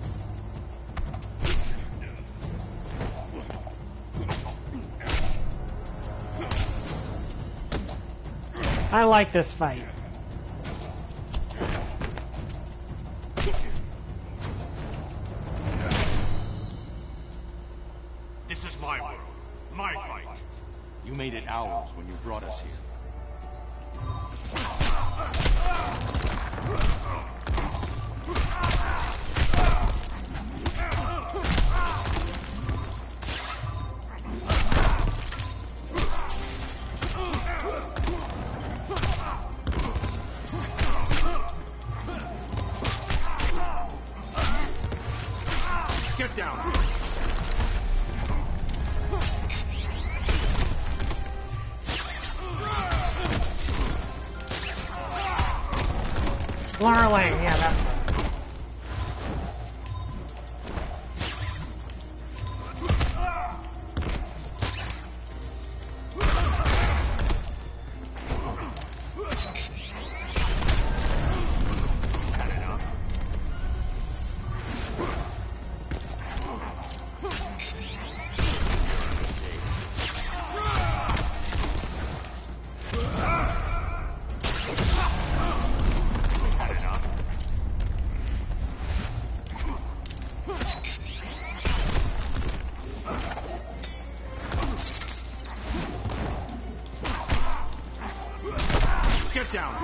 I like this fight. This is my world. My fight. You made it ours when you brought us here. Get down. Laura Lang, yeah, that's right. Get down.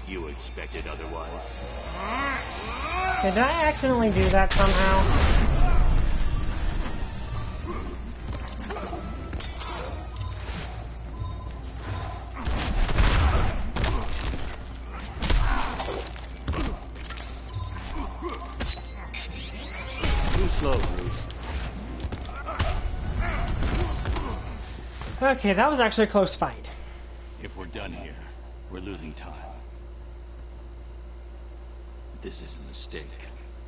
You expected otherwise? Did I accidentally do that somehow? Too slow, Bruce. Okay, that was actually a close fight. If we're done here, we're losing time. This is a mistake.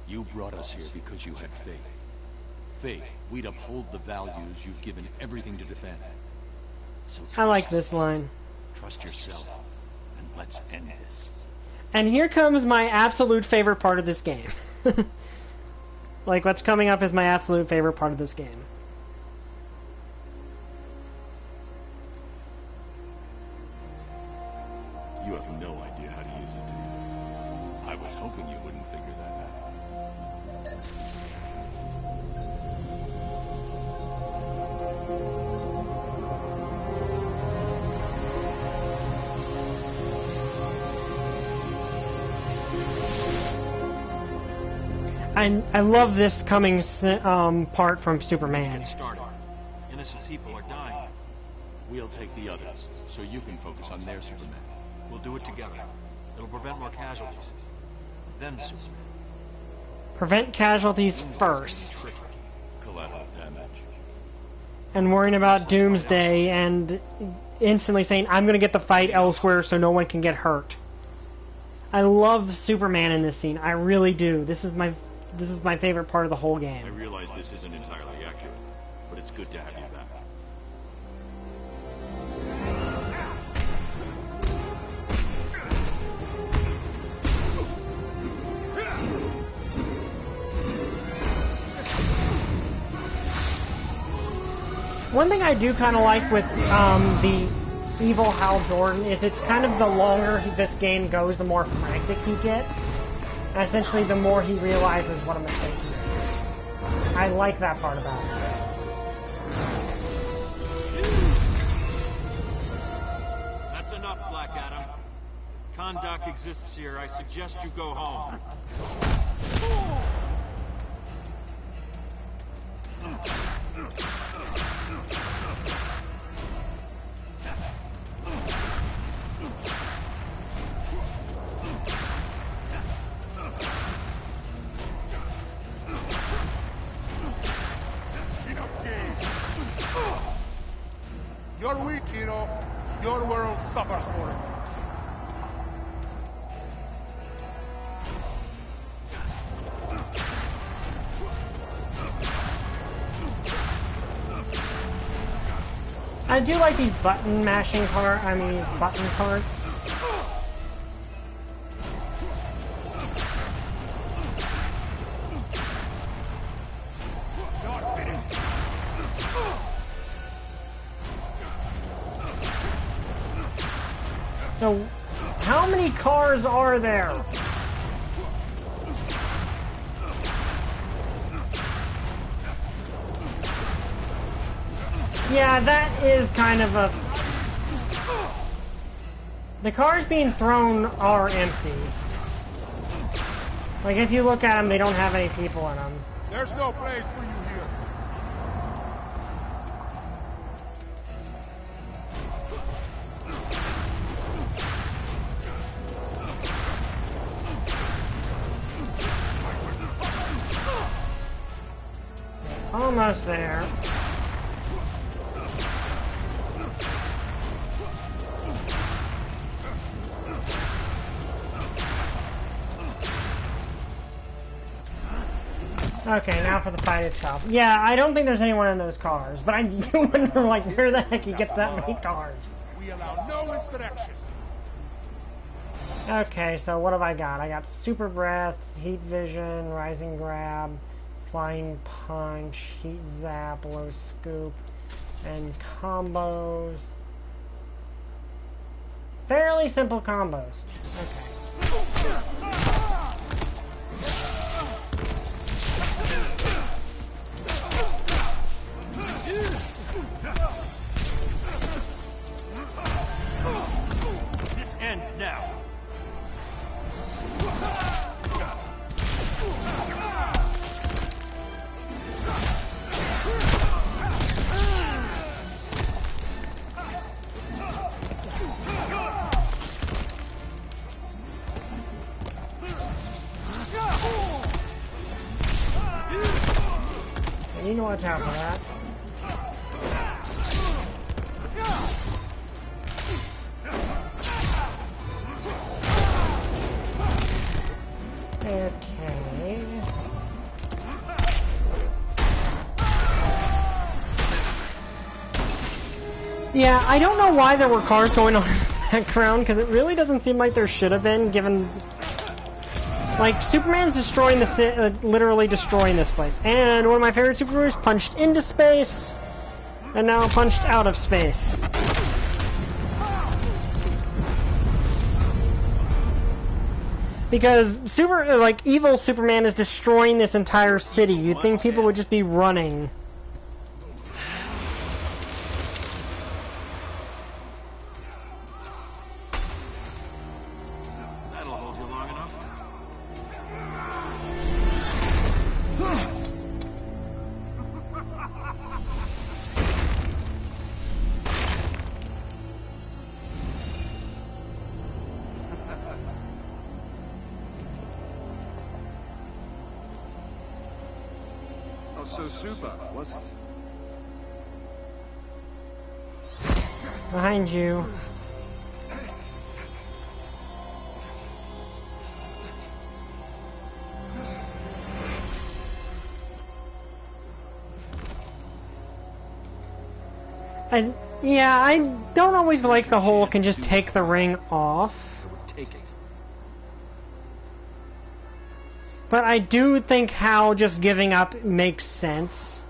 You brought us here because you had faith. Faith we'd uphold the values you've given everything to defend. So I like this line. Trust yourself, and let's end this. And here comes my absolute favorite part of this game. Like, what's coming up is my absolute favorite part of this game. You have no idea how to use it, do you? I was hoping you wouldn't figure that out. I love this coming part from Superman. Get started. Innocent people are dying. We'll take the others, so you can focus on their Superman. We'll do it together. It'll prevent more casualties. Then Superman. Prevent casualties first. Collateral damage. And worrying about Doomsday and instantly saying, I'm going to get the fight elsewhere so no one can get hurt. I love Superman in this scene. I really do. This is my favorite part of the whole game. I realize this isn't entirely accurate, but it's good to have you back. One thing I do kind of like with the evil Hal Jordan is it's kind of the longer this game goes, the more frantic he gets. And essentially, the more he realizes what a mistake he made. I like that part about it. That's enough, Black Adam. If Kahndaq exists here, I suggest you go home. You're weak, Hero. Your world suffers for it. I do like these button mashing button parts. So, how many cars are there? Yeah, that is kind of a... The cars being thrown are empty. Like, if you look at them, they don't have any people in them. There's no place for you here. Almost there. Okay, now for the fight itself. Yeah, I don't think there's anyone in those cars, but I do wonder, like, where the heck he gets that many cars. We allow no insurrection. Okay, so what have I got? I got Super Breath, Heat Vision, Rising Grab, Flying Punch, Heat Zap, Low Scoop, and combos. Fairly simple combos. Okay. This ends now. You know what's happening to that. Okay. Yeah, I don't know why there were cars going on in the background, because it really doesn't seem like there should have been, given... Like, Superman's destroying literally destroying this place. And one of my favorite superheroes punched into space, and now punched out of space. Because evil Superman is destroying this entire city. You'd think people would just be running. That'll hold you long enough. So super, was it? Behind you. And yeah, I don't always like the whole can just take the ring off. But I do think how just giving up makes sense.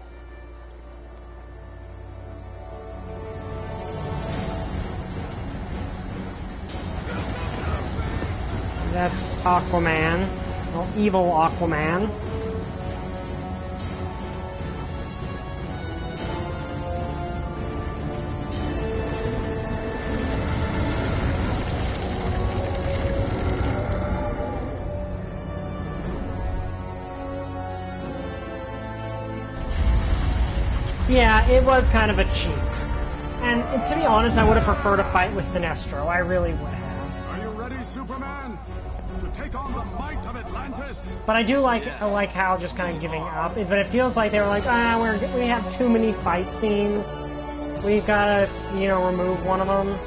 Aquaman. Well, evil Aquaman. Yeah, it was kind of a cheat. And to be honest, I would have preferred a fight with Sinestro. I really would have. Are you ready, Superman? To take on the might of Atlantis? But I do like Hal just kind of giving up. But it feels like they were like, we have too many fight scenes. We've got to, remove one of them.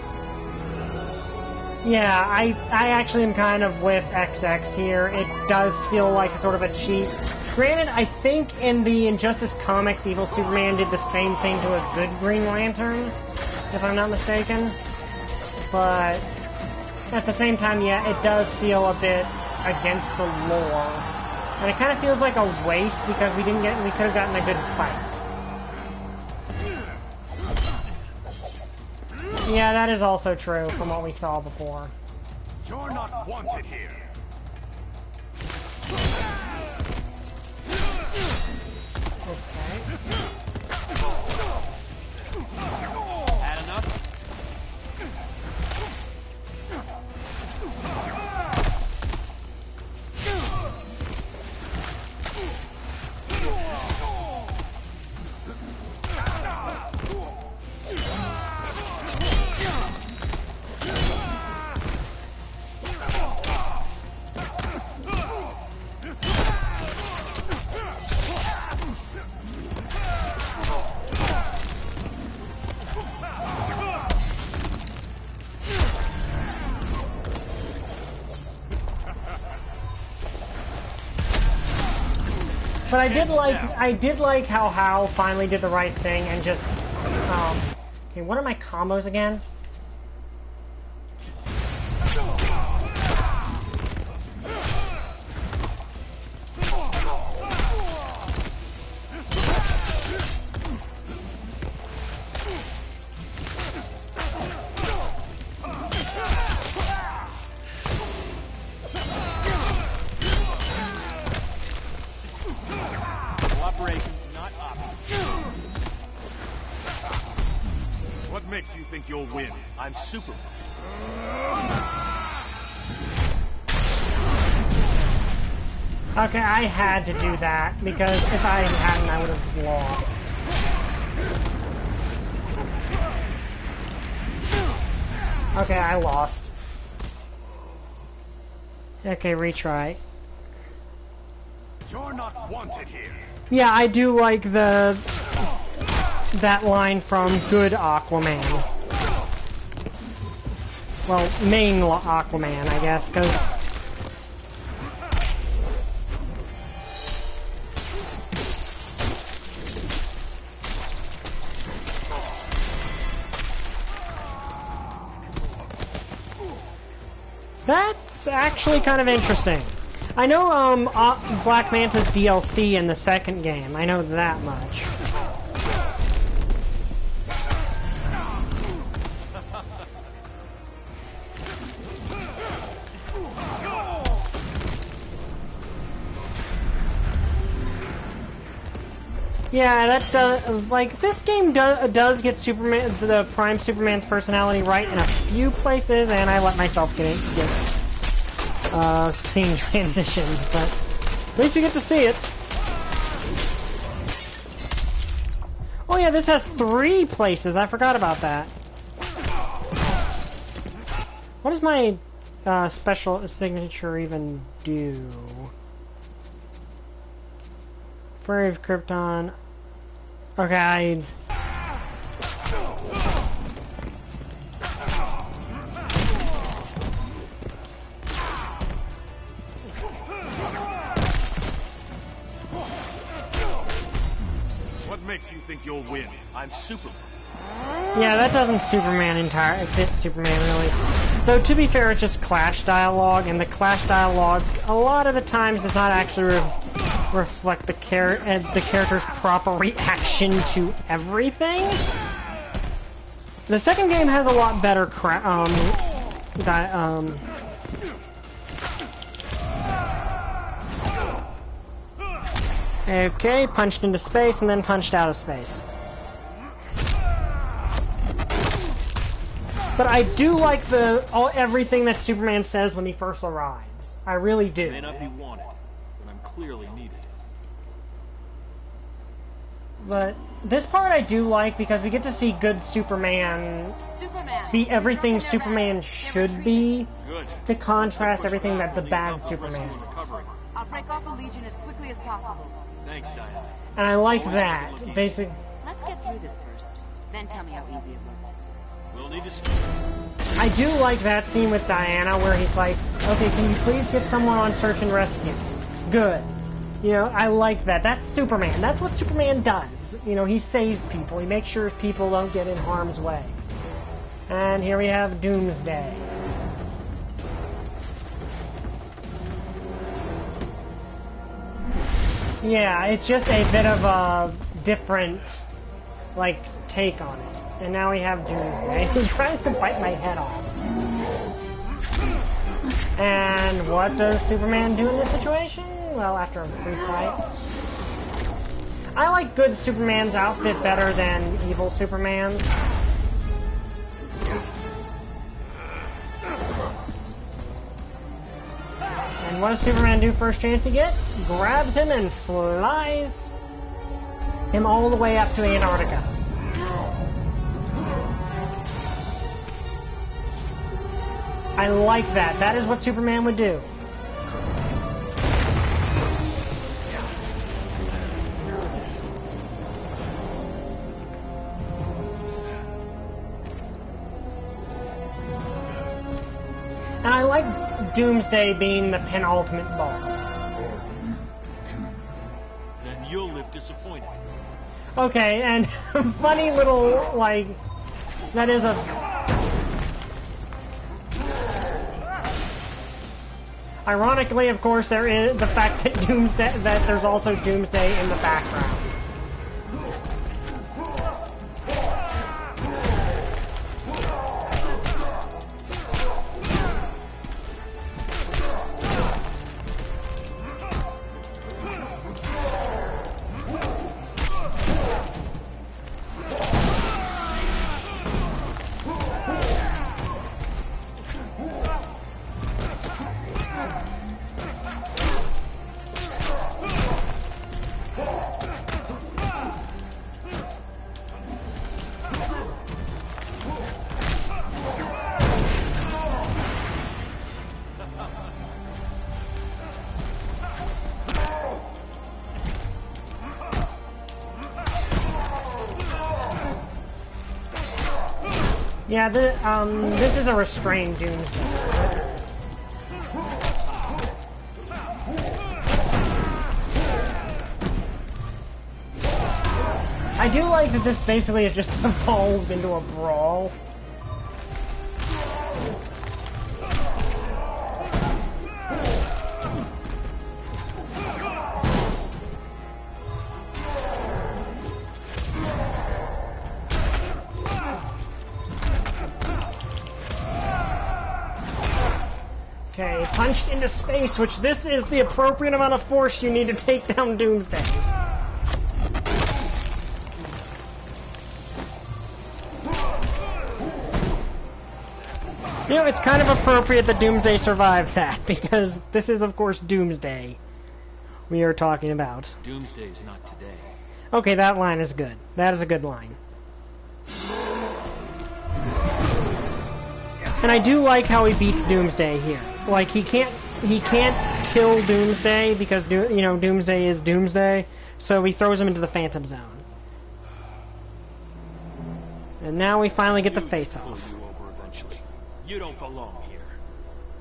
Yeah, I actually am kind of with XX here. It does feel like sort of a cheat. Granted, I think in the Injustice comics, Evil Superman did the same thing to a good Green Lantern, if I'm not mistaken. But at the same time, yeah, it does feel a bit against the lore. And it kind of feels like a waste because we could have gotten a good fight. Yeah, that is also true from what we saw before. You're not wanted here. Had enough? But I did like how Hal finally did the right thing and just, okay, what are my combos again? You'll win. I'm Superman. Okay, I had to do that because if I hadn't, I would have lost. Okay, I lost. Okay, retry. You're not wanted here. Yeah, I do like that line from Good Aquaman. Well, main Aquaman, I guess, because... That's actually kind of interesting. I know Black Manta's DLC in the second game. I know that much. Yeah, that does, like, this game does get Superman, the Prime Superman's personality right in a few places, and I let myself get scene transitions, but at least you get to see it. Oh yeah, this has 3 places, I forgot about that. What does my special signature even do? Furry of Krypton. Okay, What makes you think you'll win? I'm Superman. yeah, that doesn't fit Superman really. Though to be fair, it's just Clash dialogue, and the Clash dialogue a lot of the times does not actually reflect the character's proper reaction to everything. The second game has a lot better Okay, punched into space and then punched out of space. But I do like everything that Superman says when he first arrives. I really do. I may not be wanted, but I'm clearly needed. But this part I do like because we get to see good Superman be everything Superman should be, to contrast everything that the bad Superman is. I'll break off a Legion as quickly as possible. Thanks, Diana. And I like that. Basically, Let's get through this first. Then tell me how easy it looked. We'll need to... I do like that scene with Diana where he's like, okay, can you please get someone on search and rescue? Good. You know, I like that. That's Superman. That's what Superman does. You know, he saves people. He makes sure people don't get in harm's way. And here we have Doomsday. Yeah, it's just a bit of a different, like, take on it. And now we have Doomsday. He tries to bite my head off. And what does Superman do in this situation? Well, after a brief fight. I like good Superman's outfit better than evil Superman's. And what does Superman do first chance he gets? Grabs him and flies him all the way up to Antarctica. I like that. That is what Superman would do. And I like Doomsday being the penultimate boss. Then you'll live disappointed. Okay, and funny little, like, that is a... Ironically, of course, there is the fact that that there's also Doomsday in the background. Yeah, this is a restrained Doomsday. I do like that this basically has just evolved into a brawl. Okay, punched into space, which this is the appropriate amount of force you need to take down Doomsday. You know, it's kind of appropriate that Doomsday survives that, because this is, of course, Doomsday we are talking about. Doomsday's not today. Okay, that line is good. That is a good line. And I do like how he beats Doomsday here. Like, he can't kill Doomsday because, you know, Doomsday is Doomsday, so he throws him into the Phantom Zone. And now we finally get the face-off. You don't belong here.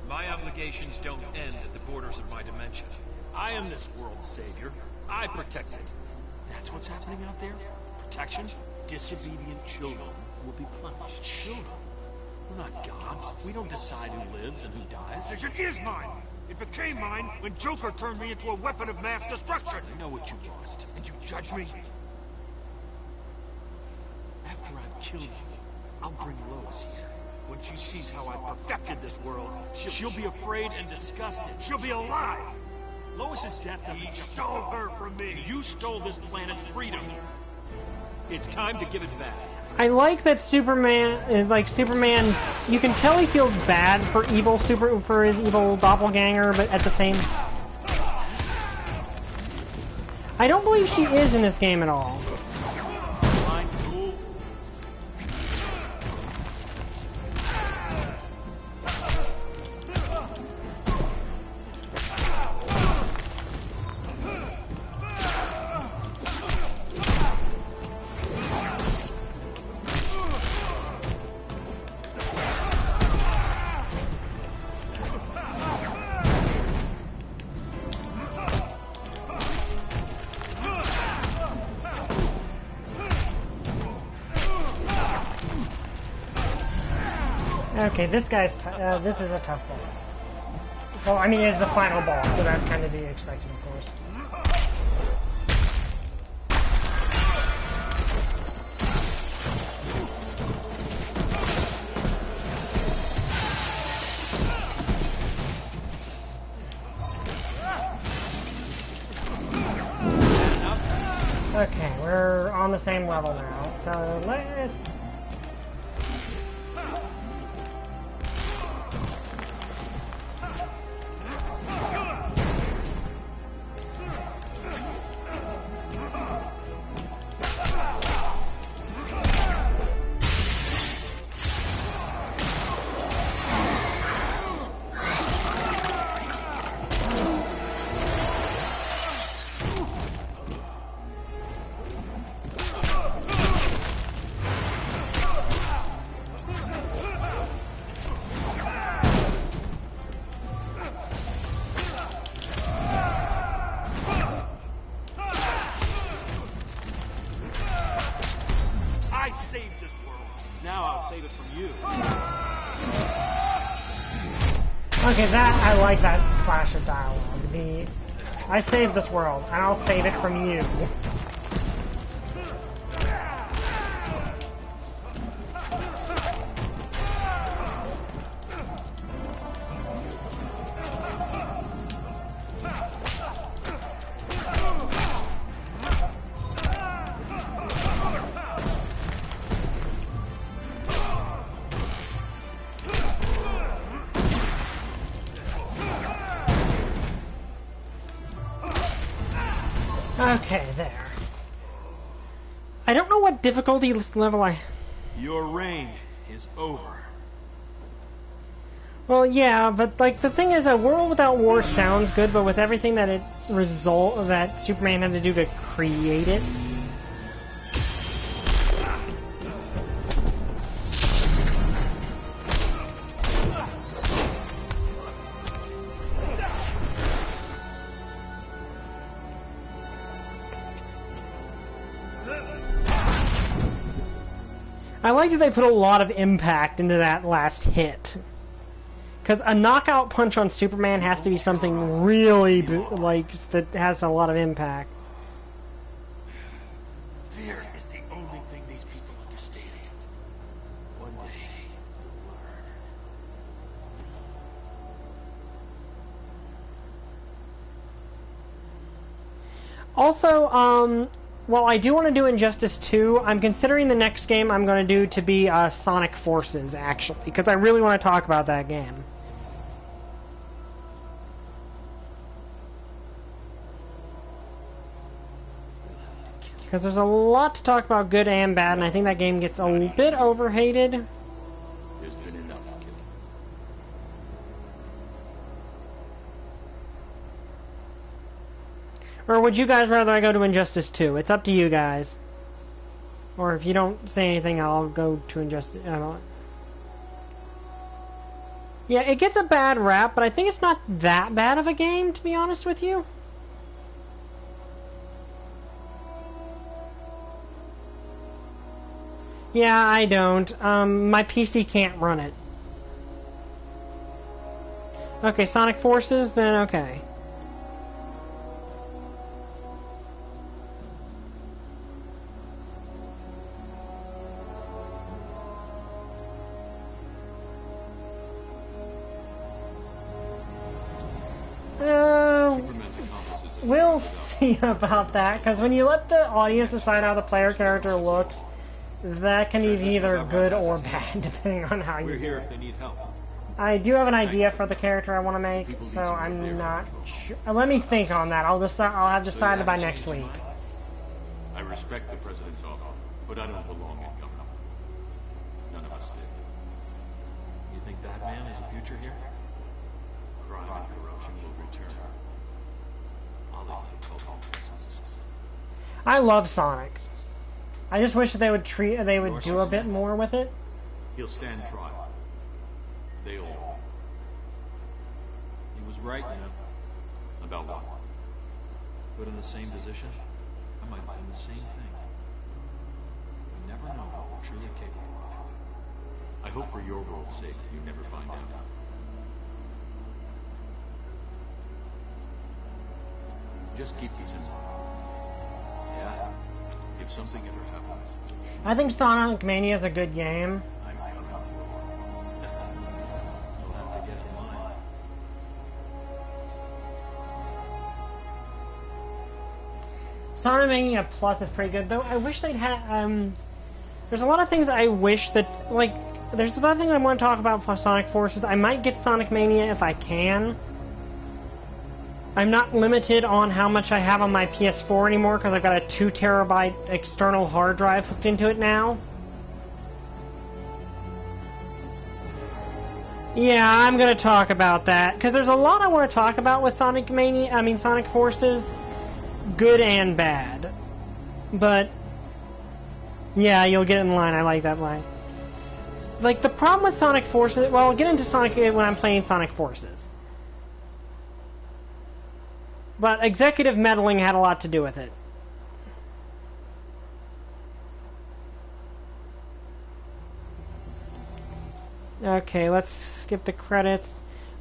My obligations don't end at the borders of my dimension. I am this world's savior. I protect it. That's what's happening out there? Protection? Disobedient children will be punished. Children? We're not gods. We don't decide who lives and who dies. Decision is mine. It became mine when Joker turned me into a weapon of mass destruction. I know what you lost. And you judge me? After I've killed you, I'll bring Lois here. When she sees how I perfected this world, she'll be afraid and disgusted. She'll be alive. Lois's death doesn't stole her from me. You stole this planet's freedom. It's time to give it back. I like that Superman, you can tell he feels bad for his evil doppelganger, but at the same... I don't believe she is in this game at all. Okay, this is a tough boss. Well, I mean, it's the final boss, so that's kind of to be expected, of course. Okay, we're on the same level now, so let's... Okay, I like that flash of dialogue. I saved this world, and I'll save it from you. Okay, there. I don't know what difficulty level Your reign is over. Well, yeah, but like the thing is, a world without war sounds good, but with everything that that Superman had to do to create it. I like that they put a lot of impact into that last hit. Because a knockout punch on Superman has to be something really, that has a lot of impact. Fear is the only thing these people understand. One day, we'll learn. Also, while I do want to do Injustice 2, I'm considering the next game I'm going to do to be Sonic Forces, actually, because I really want to talk about that game. Because there's a lot to talk about, good and bad, and I think that game gets a bit overhated. There's been enough killing. Or would you guys rather I go to Injustice 2? It's up to you guys. Or if you don't say anything, I'll go to Injustice... Yeah, it gets a bad rap, but I think it's not that bad of a game, to be honest with you. Yeah, I don't. My PC can't run it. Okay, Sonic Forces, then okay. We'll see about that, because when you let the audience decide how the player character looks, that can be either good or bad, depending on how you do it. If they need help. I do have an idea for the character I want to make, so I'm not sure. Let me think on that. I'll have decided by next week. I respect the president's offer, but I don't belong in government. None of us did. You think Batman has a future here? Crime and corruption will return. I'll let you talk on this. I love Sonic. I just wish that they would do a bit more with it. He'll stand trial. They all. He was right, you know. About what? Put in the same position, I might have done the same thing. You never know what we're truly capable of. I hope for your world's sake you never find out. Just keep this in mind. Yeah? If something ever happens. I think Sonic Mania is a good game. I'm coming through. You'll have to get in line. Sonic Mania Plus is pretty good, though. I wish they'd had, there's a lot of things I wish that, like, there's a lot of things I want to talk about for Sonic Forces. I might get Sonic Mania if I can. I'm not limited on how much I have on my PS4 anymore because I've got a 2 terabyte external hard drive hooked into it now. Yeah, I'm going to talk about that because there's a lot I want to talk about with Sonic Forces, good and bad. But yeah, you'll get in line. I like that line. Like the problem with Sonic Forces, well, I'll get into Sonic when I'm playing Sonic Forces. But executive meddling had a lot to do with it. Okay, let's skip the credits.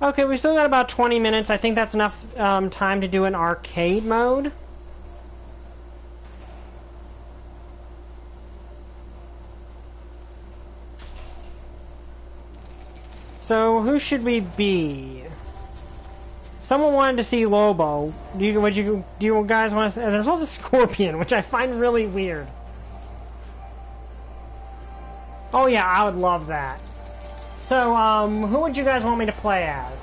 Okay, we still got about 20 minutes. I think that's enough time to do an arcade mode. So, who should we be? Someone wanted to see Lobo. Do you guys want to see? There's also Scorpion, which I find really weird. Oh yeah, I would love that. So, who would you guys want me to play as?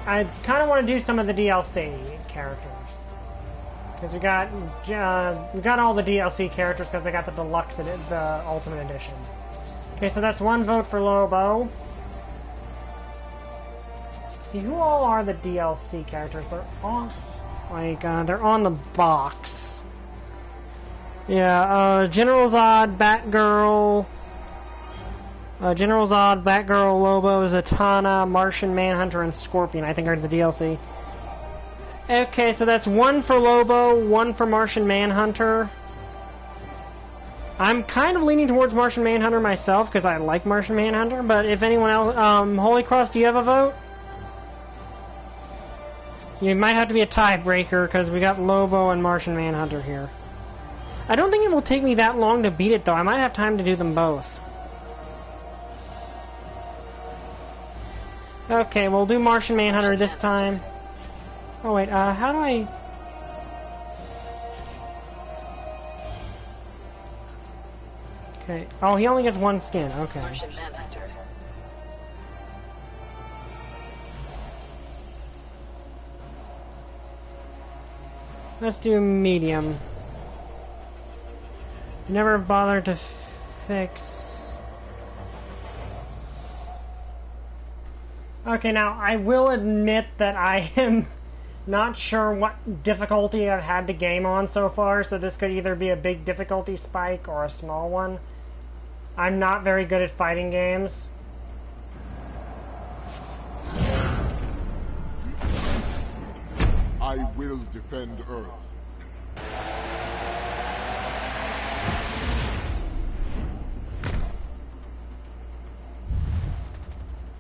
I kind of want to do some of the DLC characters. Because we got all the DLC characters because they got the deluxe, the Ultimate Edition. Okay, so that's one vote for Lobo. See, who all are the DLC characters? They're on, they're on the box. Yeah, General Zod, Batgirl, Lobo, Zatanna, Martian Manhunter, and Scorpion, I think are the DLC. Okay, so that's one for Lobo, one for Martian Manhunter. I'm kind of leaning towards Martian Manhunter myself, because I like Martian Manhunter, but if anyone else... Holy Cross, do you have a vote? You might have to be a tiebreaker, because we got Lobo and Martian Manhunter here. I don't think it will take me that long to beat it, though. I might have time to do them both. Okay, we'll do Martian Manhunter this time. Oh, wait, how do I... Okay. Oh, he only gets one skin. Okay. Martian Manhunter. Let's do medium. Never bothered to fix... Okay, now, I will admit that I am not sure what difficulty I've had the game on so far, so this could either be a big difficulty spike or a small one. I'm not very good at fighting games. I will defend Earth.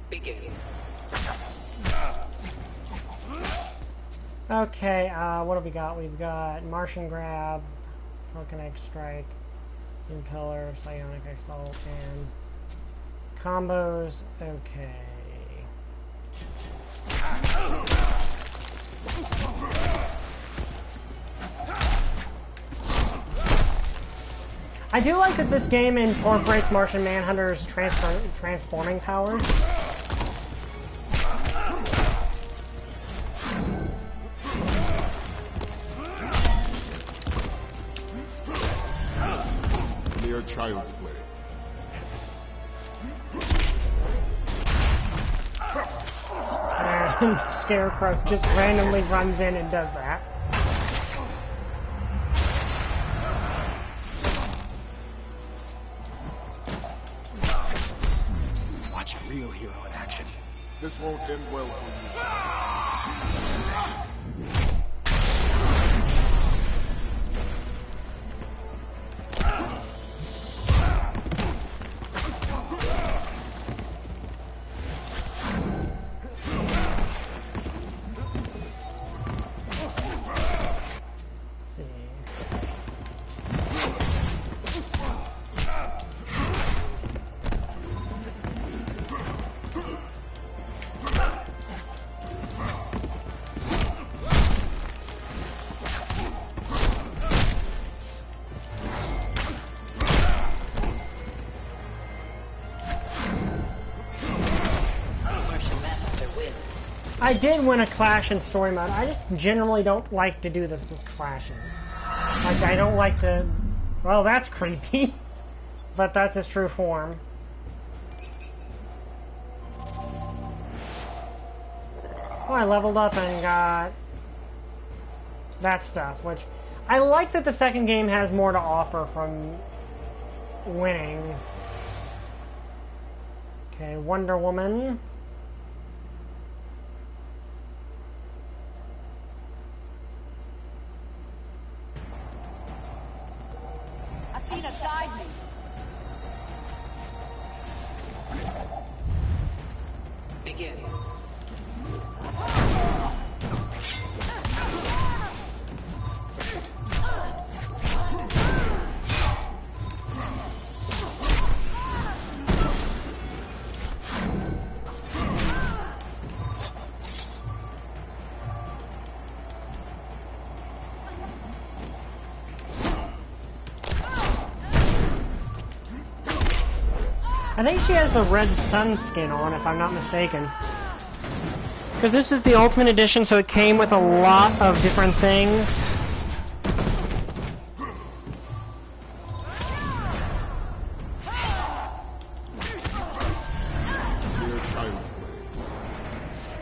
Begin. Okay, what have we got? We've got Martian Grab, Telekinetic Strike, Impeller, Psionic Assault, and combos. Okay. I do like that this game incorporates Martian Manhunter's transforming powers. Mere child's play. And Scarecrow just randomly runs in and does that. Watch a real hero in action. This won't end well for you. I did win a clash in story mode. I just generally don't like to do the clashes. Like, I don't like to... Well, that's creepy. But that's its true form. Oh, I leveled up and got that stuff, which... I like that the second game has more to offer from winning. Okay, Wonder Woman. Guide me. Begin. I think she has the red sun skin on, if I'm not mistaken. Because this is the Ultimate Edition, so it came with a lot of different things.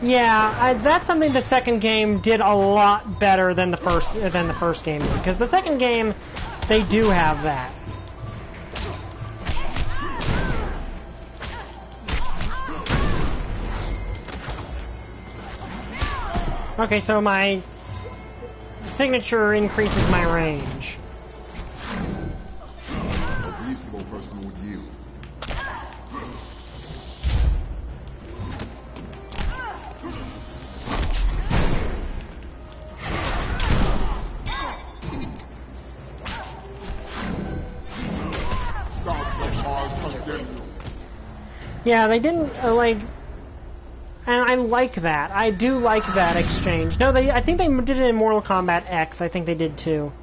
Yeah, that's something the second game did a lot better than the first game did. Because the second game, they do have that. Okay, so my signature increases my range. A reasonable person would yield. Yeah, they didn't, like... And I like that. I do like that exchange. No, I think they did it in Mortal Kombat X. I think they did too.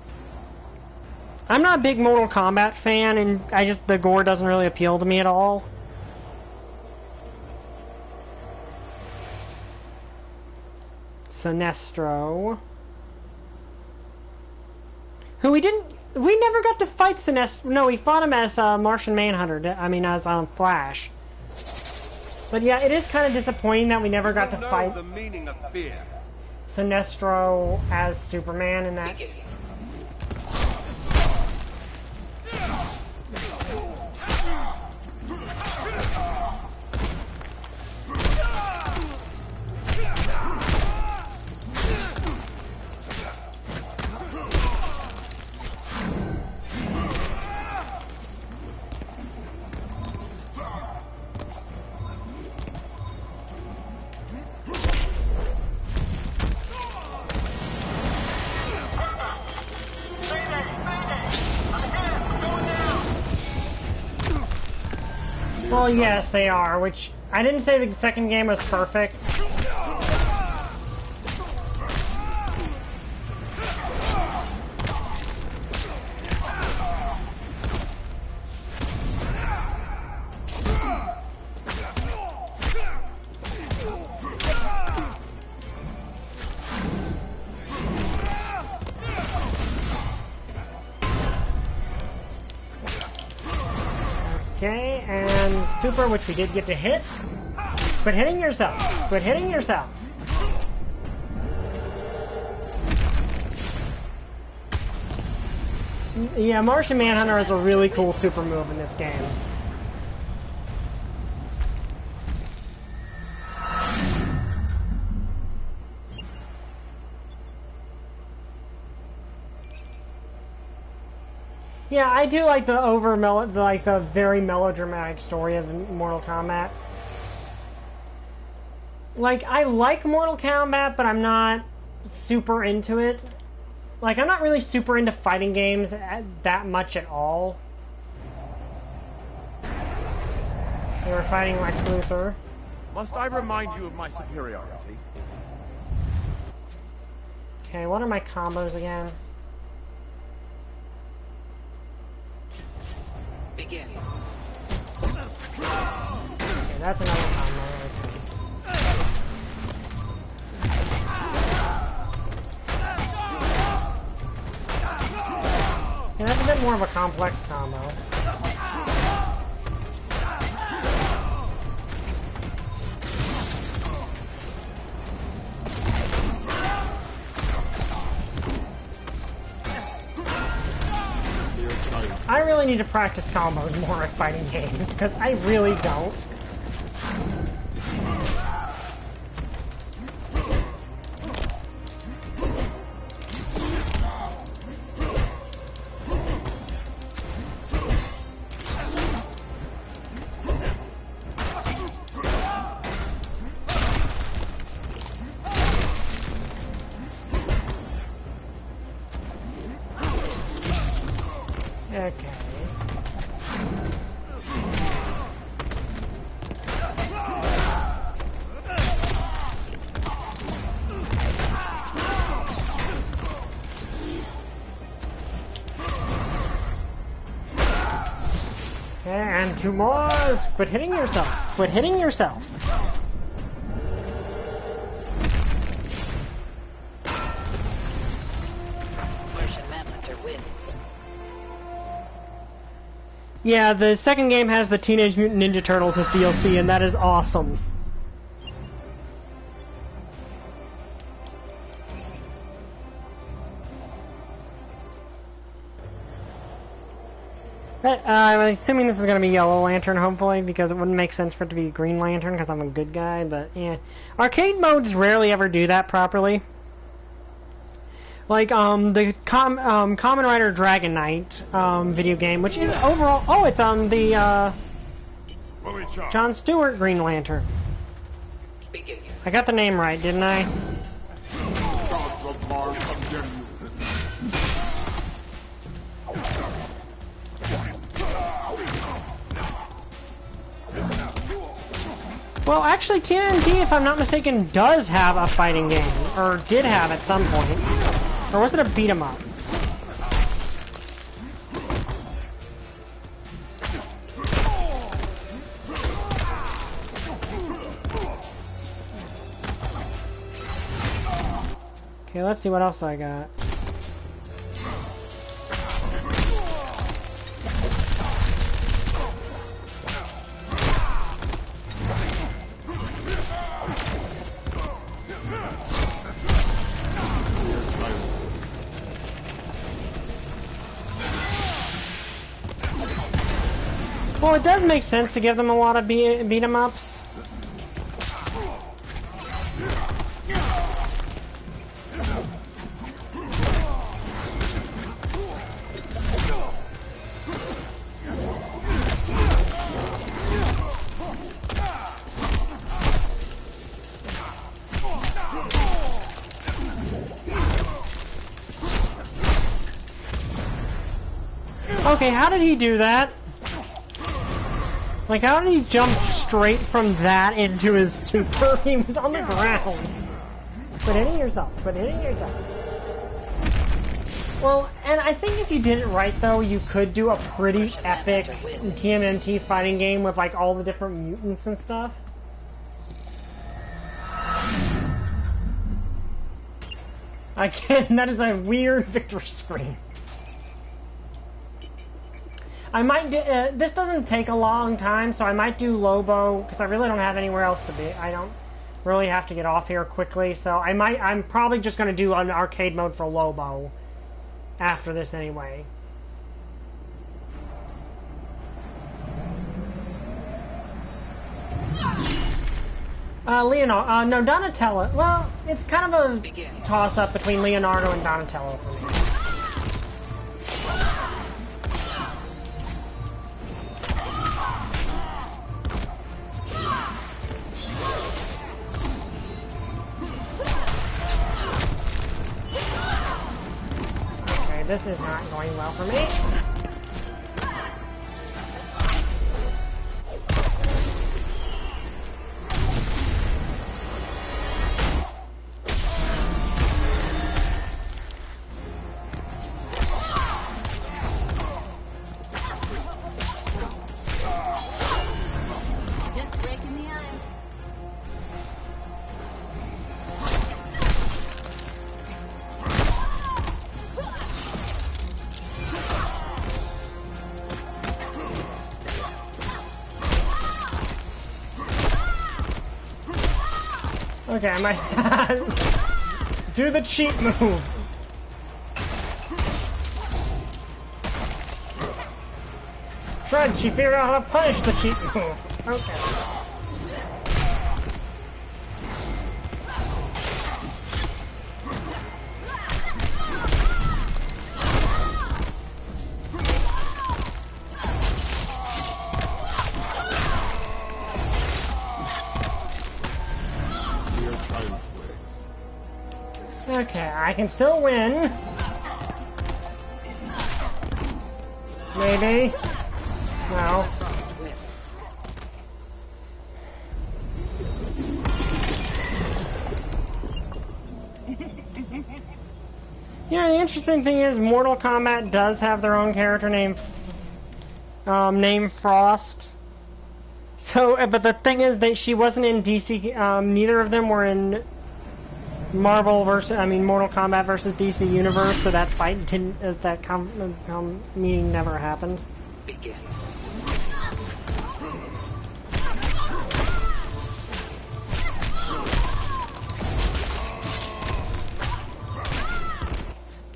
I'm not a big Mortal Kombat fan, and the gore doesn't really appeal to me at all. Sinestro. Who we never got to fight Sinestro. No, we fought him as Martian Manhunter. I mean, as Flash. But yeah, it is kind of disappointing that we never got to fight the meaning of fear. Sinestro as Superman in that. Well, yes, they are, which I didn't say the second game was perfect. Okay, and super, which we did get to hit. Quit hitting yourself. Quit hitting yourself. Yeah, Martian Manhunter is a really cool super move in this game. Yeah, I do like the very melodramatic story of Mortal Kombat. Like, I like Mortal Kombat, but I'm not super into it. Like, I'm not really super into fighting games that much at all. They were fighting Lex Luthor. Must I remind you of my superiority? Okay, what are my combos again? Begin. Okay, that's another combo. Yeah, that's a bit more of a complex combo. I really need to practice combos more at fighting games, because I really don't. Okay. And two more! Quit hitting yourself! Quit hitting yourself! Martian Manhunter wins. Yeah, the second game has the Teenage Mutant Ninja Turtles as DLC, and that is awesome. I'm assuming this is going to be Yellow Lantern, hopefully, because it wouldn't make sense for it to be Green Lantern, because I'm a good guy, but yeah. Arcade modes rarely ever do that properly. Like, the Kamen Rider Dragon Knight video game, which is overall... Oh, it's on the, John Stewart Green Lantern. I got the name right, didn't I? Gods of Mars condemn you. Well, actually, TMNT, if I'm not mistaken, does have a fighting game, or did have at some point. Or was it a beat-em-up? Okay, let's see what else I got. Well, it does make sense to give them a lot of beat-em-ups. Okay, how did he do that? Like, how did he jump straight from that into his super? He was on the ground. Quit hitting yourself. Quit hitting yourself. Well, and I think if you did it right, though, you could do a pretty epic TMNT fighting game with, like, all the different mutants and stuff. Again, that is a weird victory screen. I might do, this doesn't take a long time, so I might do Lobo, because I really don't have anywhere else to be. I don't really have to get off here quickly, so I'm probably just going to do an arcade mode for Lobo after this anyway. Leonardo, no, Donatello. Well, it's kind of a toss-up between Leonardo and Donatello for me. Okay, this is not going well for me. Okay, I might do the cheat move. Fred, she figured out how to punish the cheat move. Okay. Okay, I can still win. Maybe. No. Yeah, the interesting thing is Mortal Kombat does have their own character named Frost. So, but the thing is that she wasn't in DC. Neither of them were in Mortal Kombat versus DC Universe. So that fight didn't. That meeting never happened. Begin.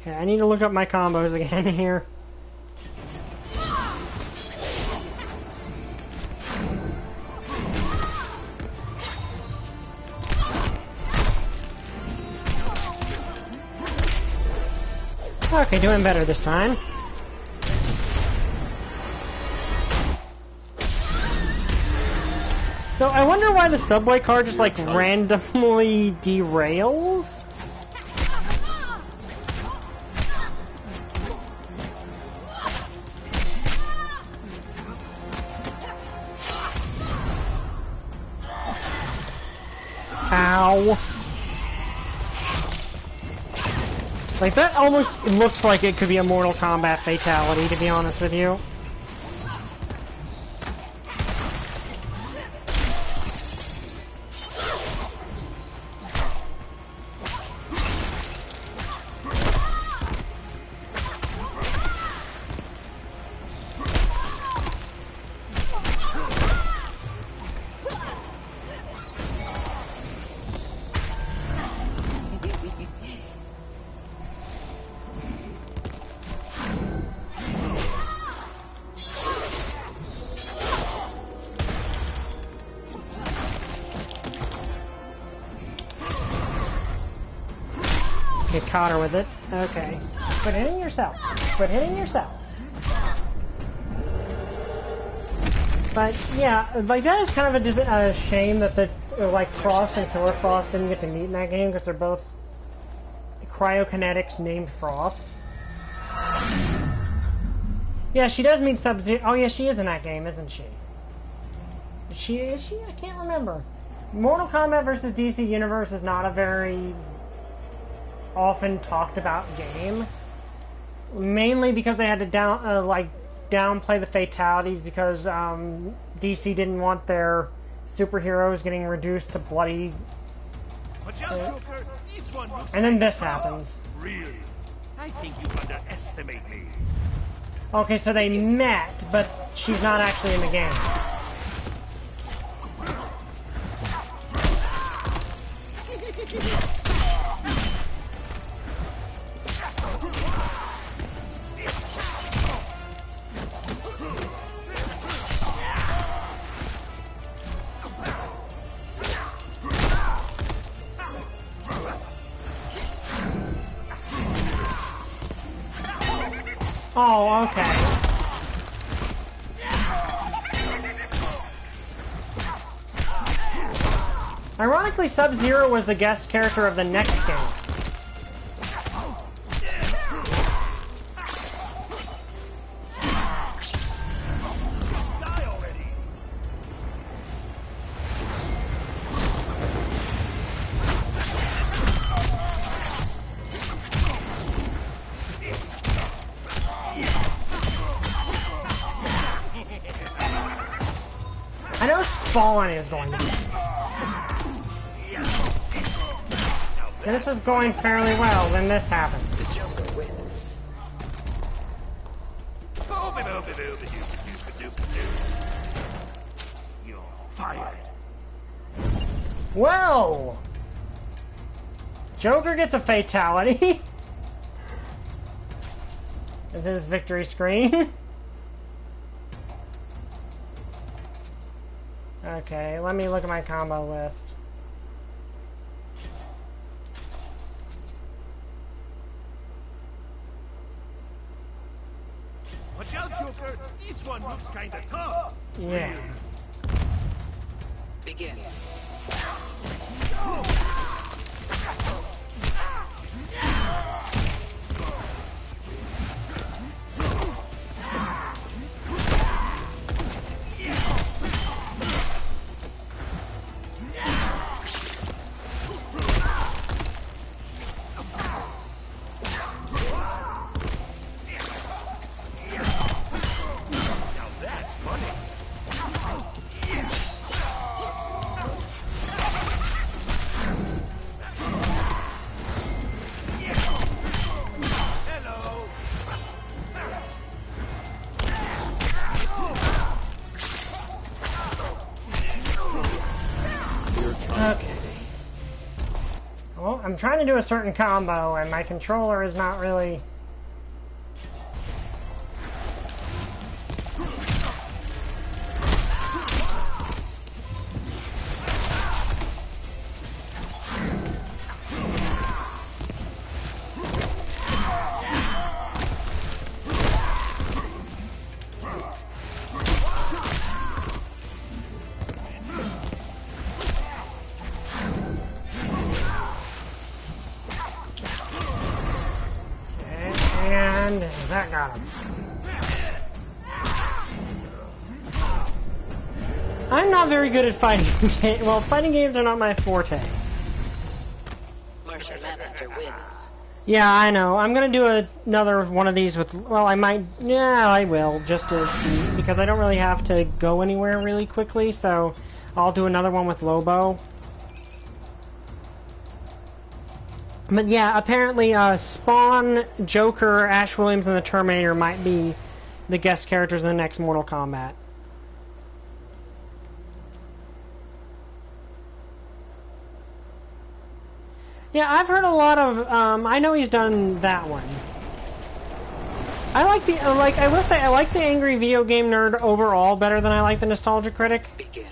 Okay, I need to look up my combos again here. Okay, doing better this time. So I wonder why the subway car just like randomly derails. Ow. Like, that almost looks like it could be a Mortal Kombat fatality, to be honest with you. Caught her with it. Okay. Quit hitting yourself. Quit hitting yourself. But yeah, like that is kind of a shame that the like Frost and Killer Frost didn't get to meet in that game because they're both cryokinetics named Frost. Yeah, she does meet Sub-Zero. Oh yeah, she is in that game, isn't she? Is she? I can't remember. Mortal Kombat vs. DC Universe is not a very often talked about game, mainly because they had to downplay the fatalities because DC didn't want their superheroes getting reduced to bloody. And then this happens. Really? I think you underestimate me. Okay, so they met, but she's not actually in the game. Oh, okay. Ironically, Sub-Zero was the guest character of the next game. I know Spawn is going to be. This is going fairly well, then this happens. The Joker wins. You're fired. Whoa! Joker gets a fatality. This is his victory screen. Okay, let me look at my combo list. Watch out, Joker! This one looks kinda tough! Yeah. Begin. Okay. Well, I'm trying to do a certain combo, and my controller is not really... And that got him. I'm not very good at fighting games. Well, fighting games are not my forte. Martian Manhunter wins. Yeah, I know. I'm gonna do another one of these with... Well, I might... Yeah, I will, just to see, because I don't really have to go anywhere really quickly, so I'll do another one with Lobo. But yeah, apparently Spawn, Joker, Ash Williams, and the Terminator might be the guest characters in the next Mortal Kombat. Yeah, I've heard a lot of... I know he's done that one. I like the... I will say, I like the Angry Video Game Nerd overall better than I like the Nostalgia Critic. Begin.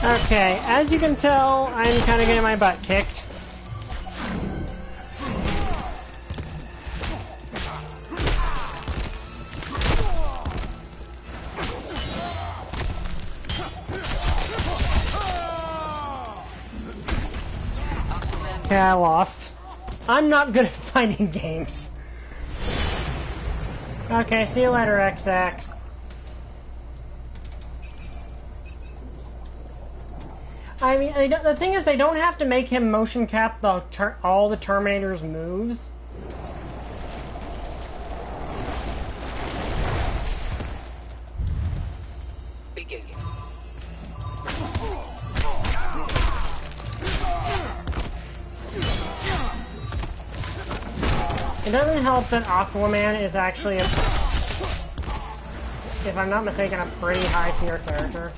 Okay, as you can tell, I'm kind of getting my butt kicked. Okay, I lost. I'm not good at fighting games. Okay, see you later, XX. I mean, the thing is, they don't have to make him motion cap all the Terminator's moves. Begin. It doesn't help that Aquaman is actually a, if I'm not mistaken, a pretty high tier character.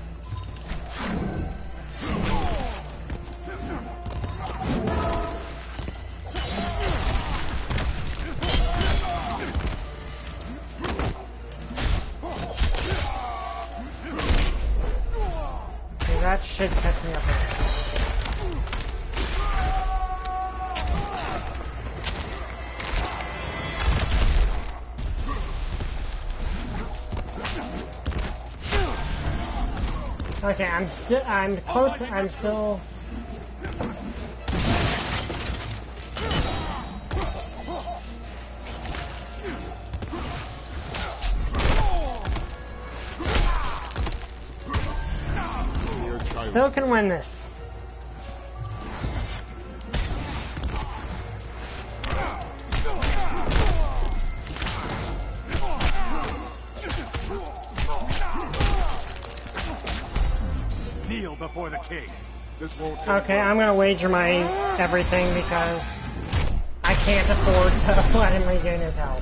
Okay, that should catch me up. Okay, I'm close. I'm still. Still can win this. Kneel before the king. This won't Okay, I'm gonna wager my everything because I can't afford to let him regain his health.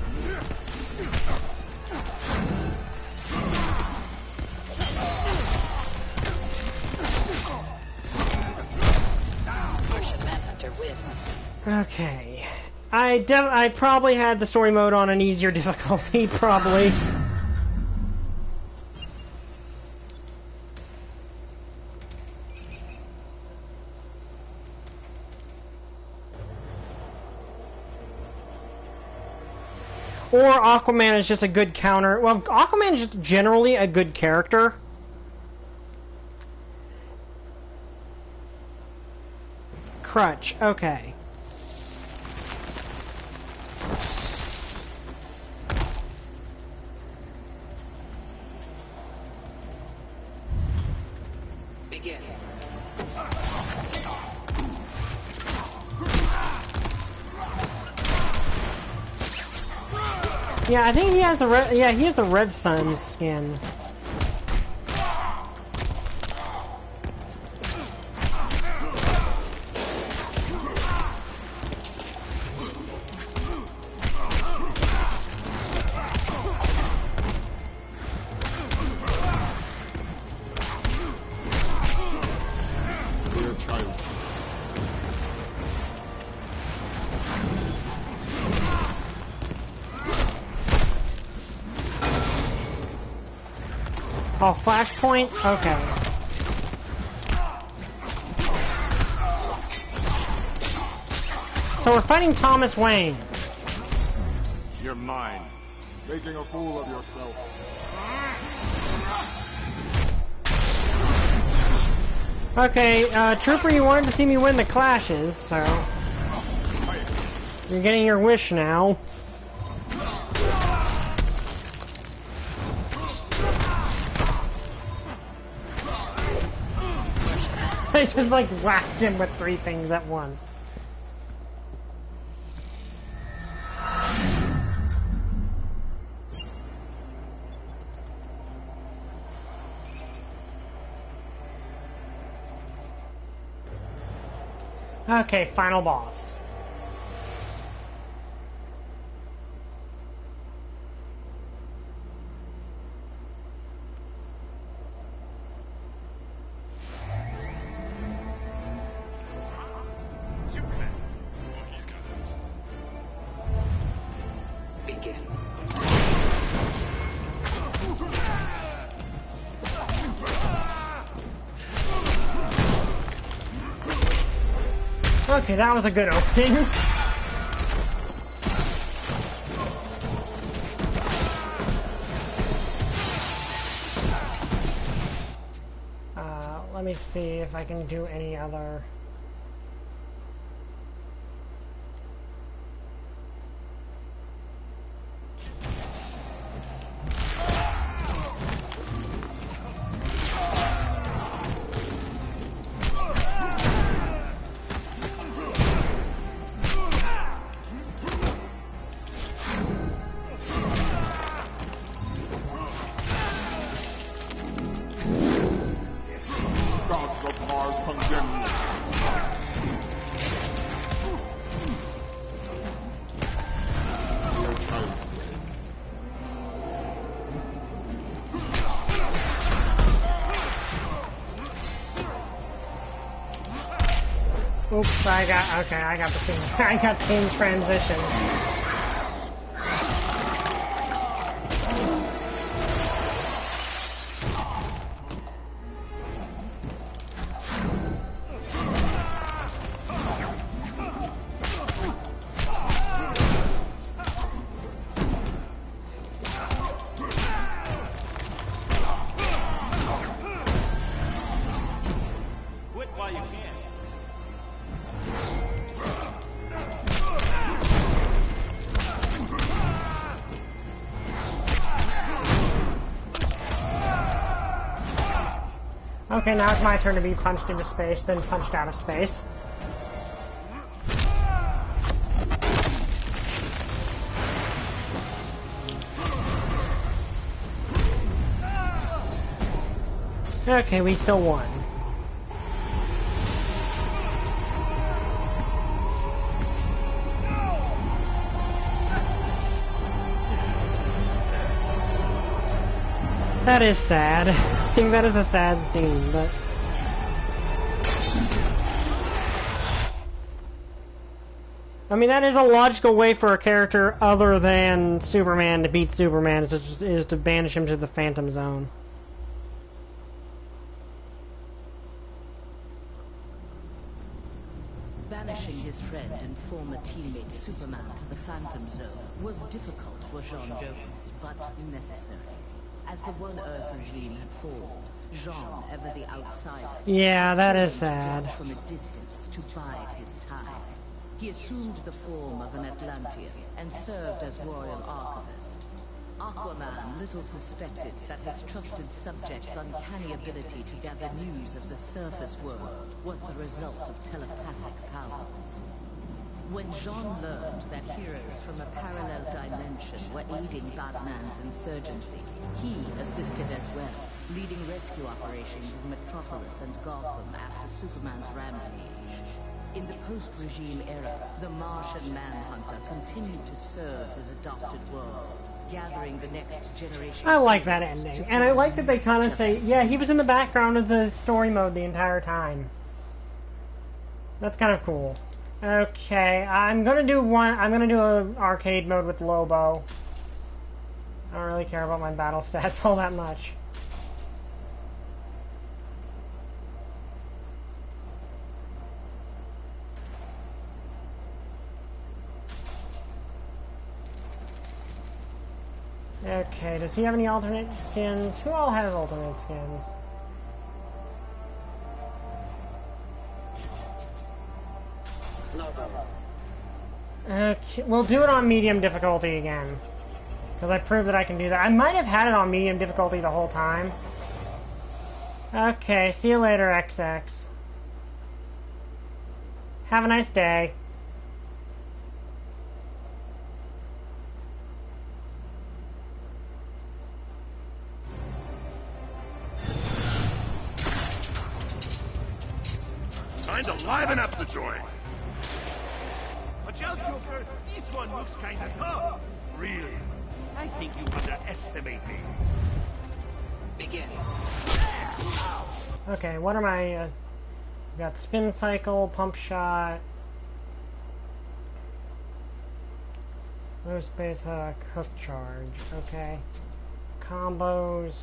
Okay, I probably had the story mode on an easier difficulty, probably. Or Aquaman is just a good counter. Well, Aquaman is just generally a good character. Crutch, okay. Begin. Yeah, I think he has the red. Yeah, he has the Red Sun skin. Oh, Flashpoint? Okay. So we're fighting Thomas Wayne. You're mine. Making a fool of yourself. Okay, Trooper, you wanted to see me win the clashes, so... You're getting your wish now. I just like whacked him with 3 things at once. Okay, final boss. Okay, that was a good opening. Let me see if I can do any other... Oops, I got the thing. I got team transition. Quit while you can. Okay, now it's my turn to be punched into space, then punched out of space. Okay, we still won. That is sad. I think that is a sad scene, but... I mean, that is a logical way for a character other than Superman to beat Superman, is to banish him to the Phantom Zone. Banishing his friend and former teammate Superman to the Phantom Zone was difficult for Jean Jones, but necessary. As the One Earth regime had fallen, Jean, ever the outsider, Yeah, that is sad. from a distance to bide his time. He assumed the form of an Atlantean and served as royal archivist. Aquaman little suspected that his trusted subject's uncanny ability to gather news of the surface world was the result of telepathic powers. When Jean learned that heroes from a parallel dimension were aiding Batman's insurgency, he assisted as well, leading rescue operations in Metropolis and Gotham after Superman's rampage. In the post-regime era, the Martian Manhunter continued to serve his adopted world, gathering the next generation. I like that ending, and I like that they kind of say, yeah, he was in the background of the story mode the entire time. That's kind of cool. Okay, I'm gonna do an arcade mode with Lobo. I don't really care about my battle stats all that much. Okay, does he have any alternate skins? Who all has alternate skins? Okay, we'll do it on medium difficulty again. Because I proved that I can do that. I might have had it on medium difficulty the whole time. Okay, see you later, XX. Have a nice day. Time to liven up the joint. Watch out, Joker. This one looks kinda tough. Really? I think you underestimate me. Begin. Okay, what are my... got spin cycle, pump shot... low space hook, hook charge. Okay. Combos...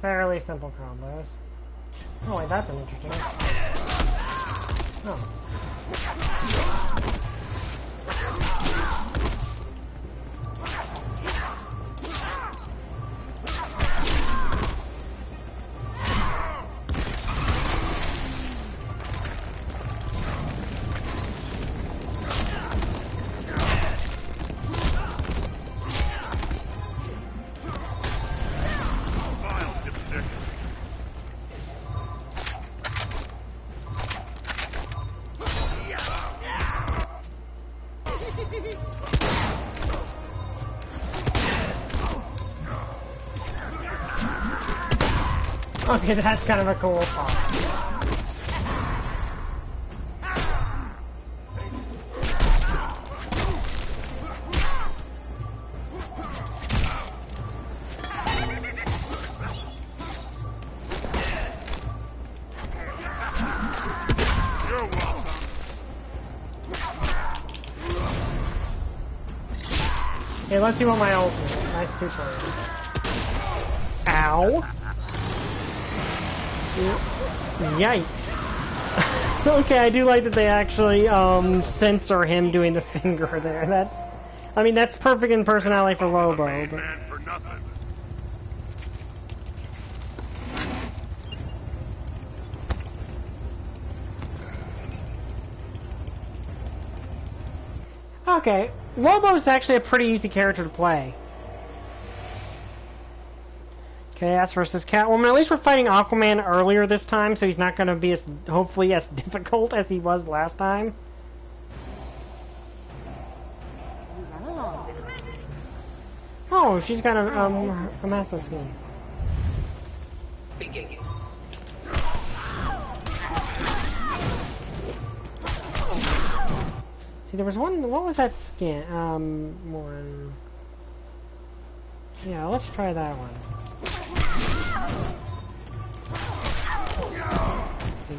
fairly simple combos. Oh wait, that's an interesting one. Oh. Okay, that's kind of a cool song. let's see what my ultimate, my super is. Ow. Yikes. Okay, I do like that they actually censor him doing the finger there. I mean, that's perfect in personality for Lobo. But... Okay, Lobo's actually a pretty easy character to play. Chaos versus Catwoman. At least we're fighting Aquaman earlier this time, so he's not going to be as, hopefully, as difficult as he was last time. Oh, she's got a master skin. See, there was one. What was that skin? One. Yeah, let's try that one.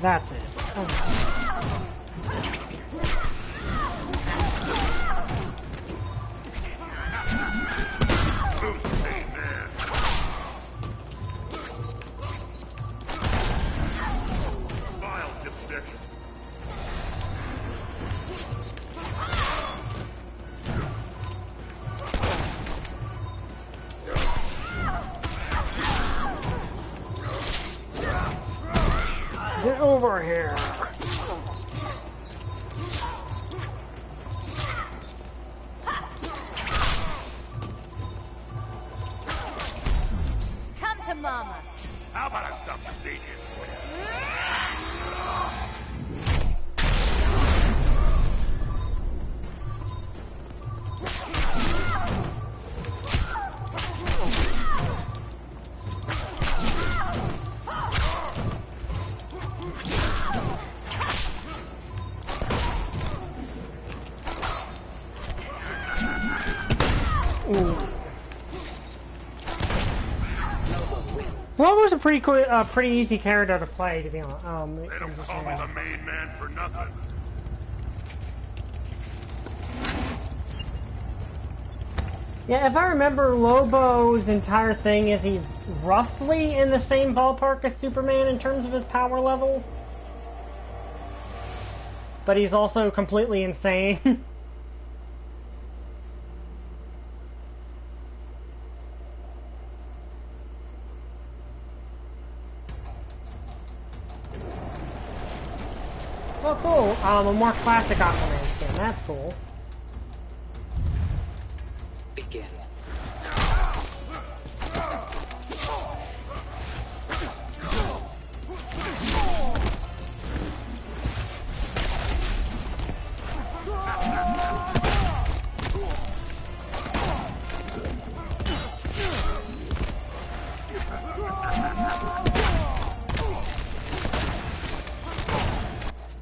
That's it. Oh. Get over here. Come to Mama. How about I stop the station? Well, it was a pretty cool, pretty easy character to play, to be honest. They don't call me the main man for nothing. Yeah, if I remember, Lobo's entire thing is he's roughly in the same ballpark as Superman in terms of his power level. But he's also completely insane. Oh, cool. A more classic Aquaman skin. That's cool. Begin.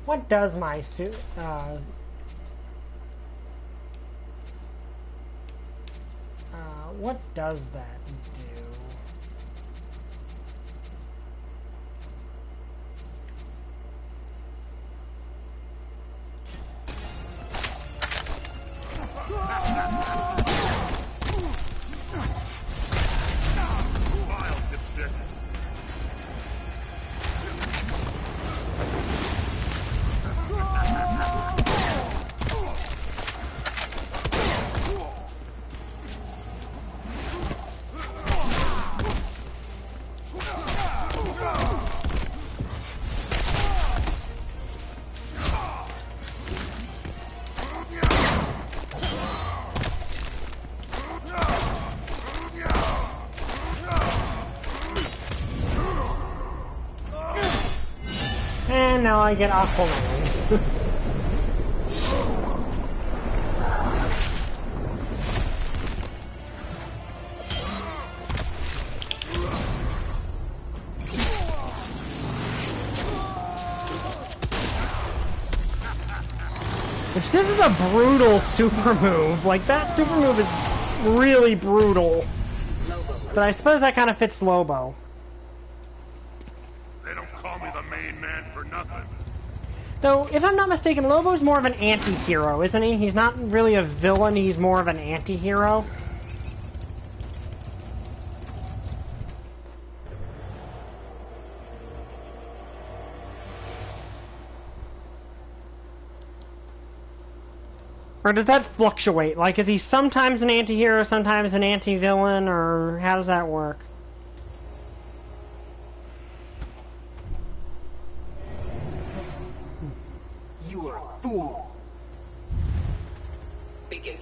What does my suit, what does that do? And now I get Aquaman. Which this is a brutal super move. Like, that super move is really brutal. But I suppose that kind of fits Lobo. They don't call me the main man for nothing. Though, if I'm not mistaken, Lobo's more of an anti-hero, isn't he? He's not really a villain, he's more of an anti-hero. Or does that fluctuate? Like, is he sometimes an anti-hero, sometimes an anti-villain, or how does that work? You are a fool. Begin.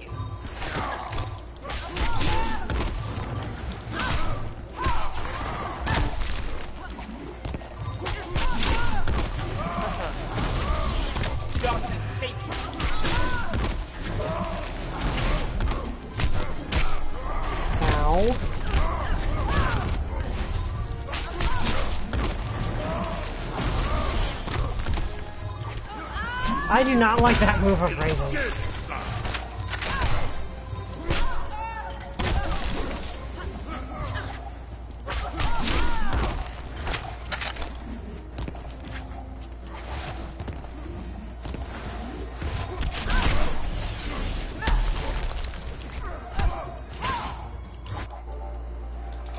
Justice, take you. Ow. I do not like that move of Raven.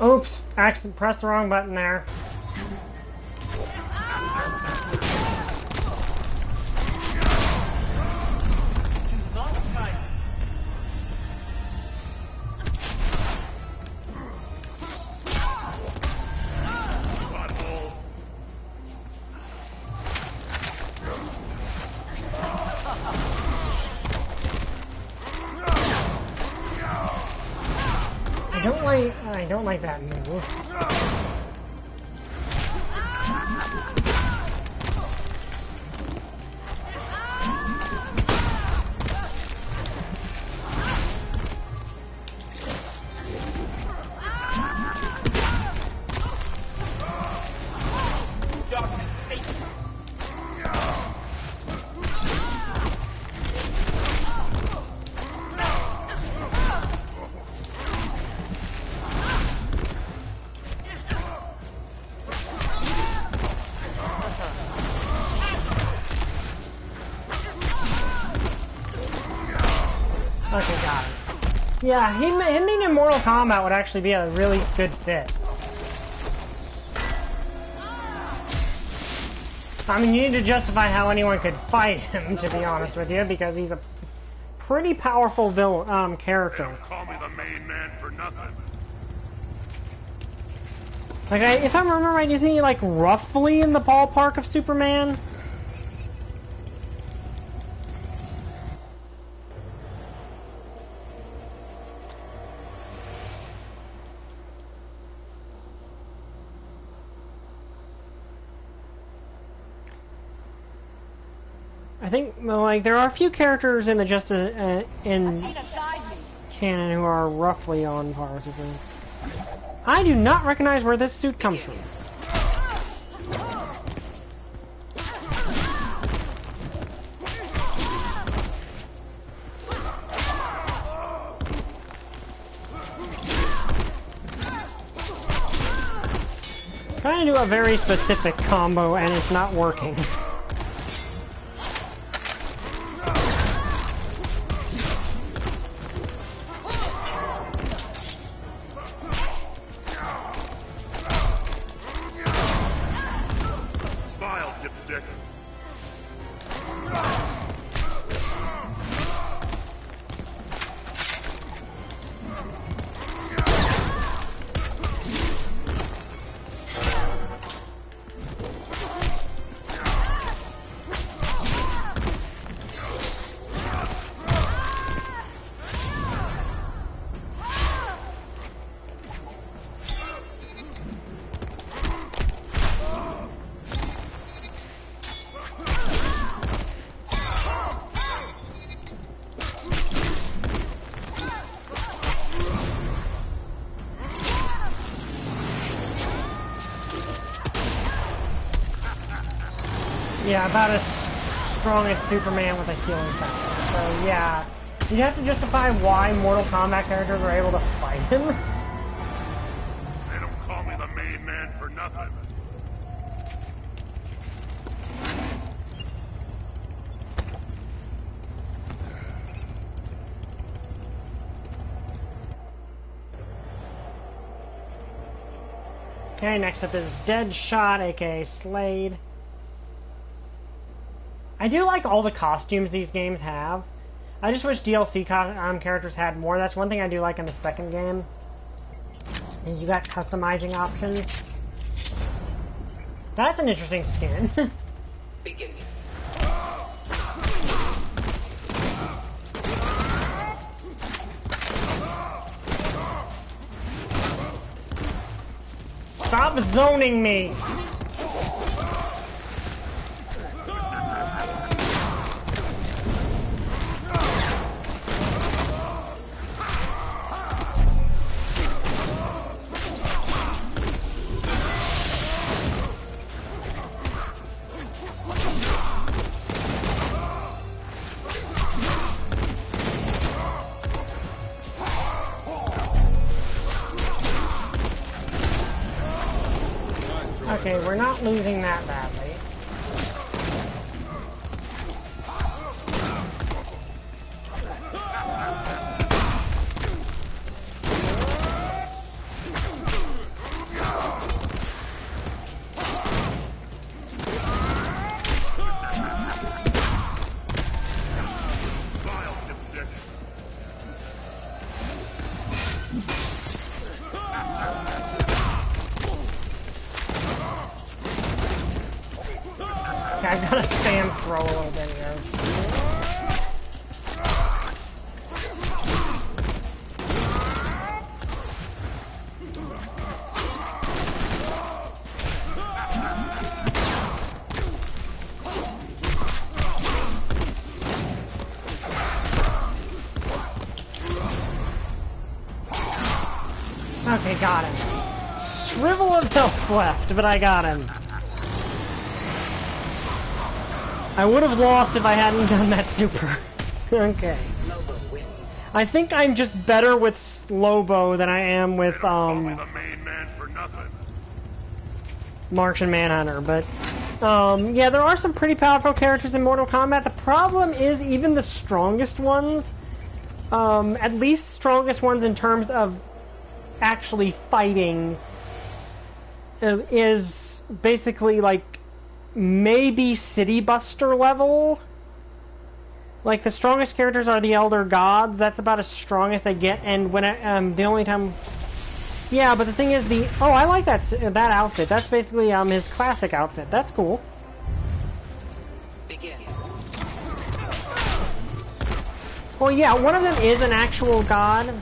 Oops, accident, pressed the wrong button there. I don't like that move. Okay, got it. Yeah, him being in Mortal Kombat would actually be a really good fit. I mean, you need to justify how anyone could fight him, to be honest with you, because he's a pretty powerful character. Don't call me the main man for nothing. Like, if I remember right, isn't he like roughly in the ballpark of Superman? I think, like, there are a few characters in the in canon who are roughly on par with Superman. I do not recognize where this suit comes from. Trying to do a very specific combo and it's not working. Yeah, about as strong as Superman with a healing factor. So yeah, you'd have to justify why Mortal Kombat characters are able to fight him. They don't call me the main man for nothing. Okay, next up is Deadshot, aka Slade. I do like all the costumes these games have. I just wish DLC characters had more. That's one thing I do like in the second game. Is you got customizing options. That's an interesting skin. Begin. Stop zoning me! Okay, we're not losing that badly. I gotta spam throw a little bit here. Okay, got him. Shrivel of health left, but I got him. I would have lost if I hadn't done that super. Okay. I think I'm just better with Lobo than I am with Martian Manhunter, but yeah, there are some pretty powerful characters in Mortal Kombat. The problem is even the strongest ones, at least strongest ones in terms of actually fighting, is basically like maybe City Buster level. Like the strongest characters are the Elder Gods. That's about as strong as they get. And when the only time, yeah. But the thing is, I like that outfit. That's basically his classic outfit. That's cool. Begin. Well, yeah, one of them is an actual god.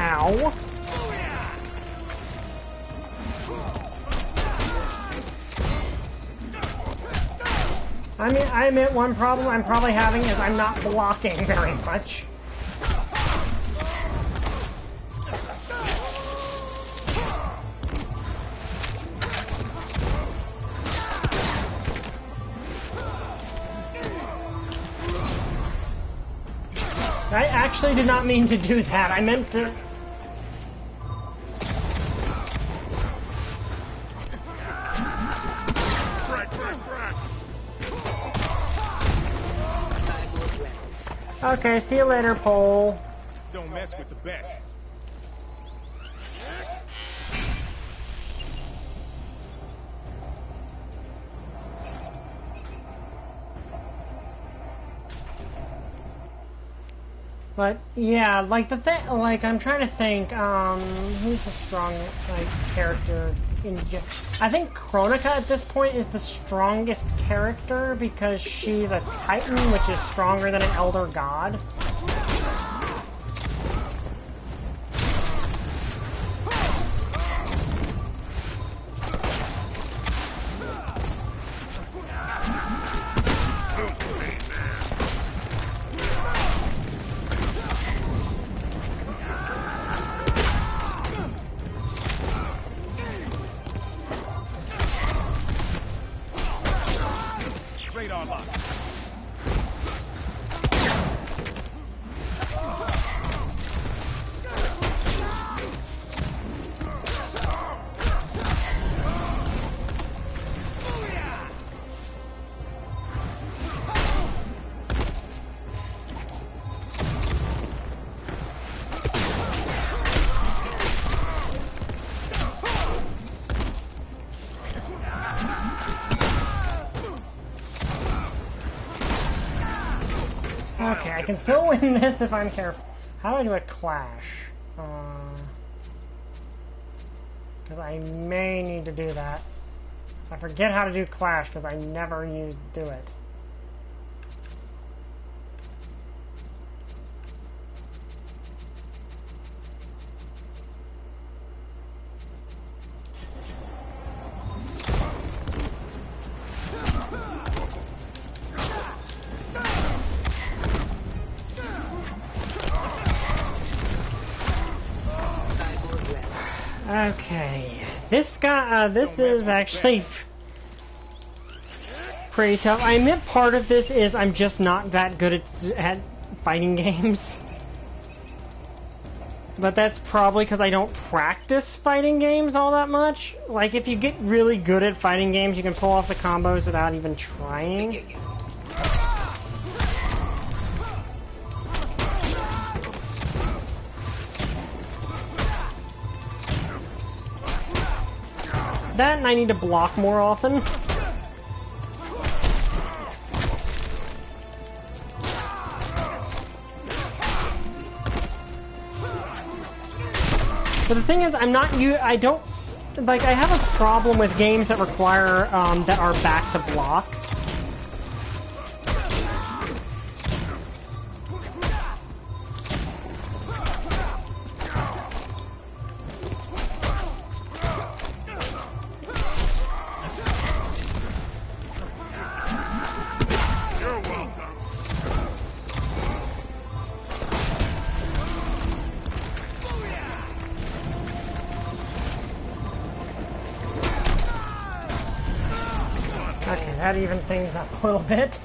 Ow. I admit one problem I'm probably having is I'm not blocking very much. I actually did not mean to do that. I meant to... Okay, see you later, Pole. Don't mess with the best. But yeah, like the thing, like I'm trying to think, who's the strong character in just? I think Kronika at this point is the strongest character because she's a Titan, which is stronger than an Elder God. I can still win this if I'm careful. How do I do a clash? Because I may need to do that. I forget how to do clash because I never do it. Okay, this guy, this is actually pretty tough. I admit part of this is I'm just not that good at fighting games. But that's probably because I don't practice fighting games all that much. Like, if you get really good at fighting games, you can pull off the combos without even trying. That and I need to block more often. But the thing is, I don't, like, I have a problem with games that require, that are back to block. That evens things up a little bit.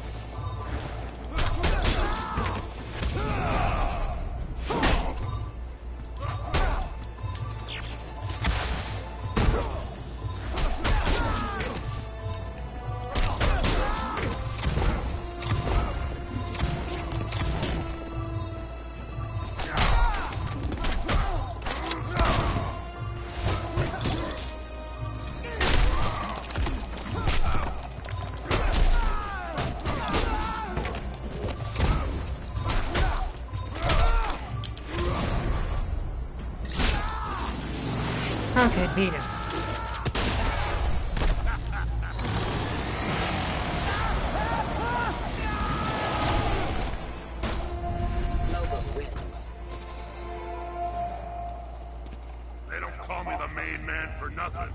Okay, beat him. They don't call me the main man for nothing.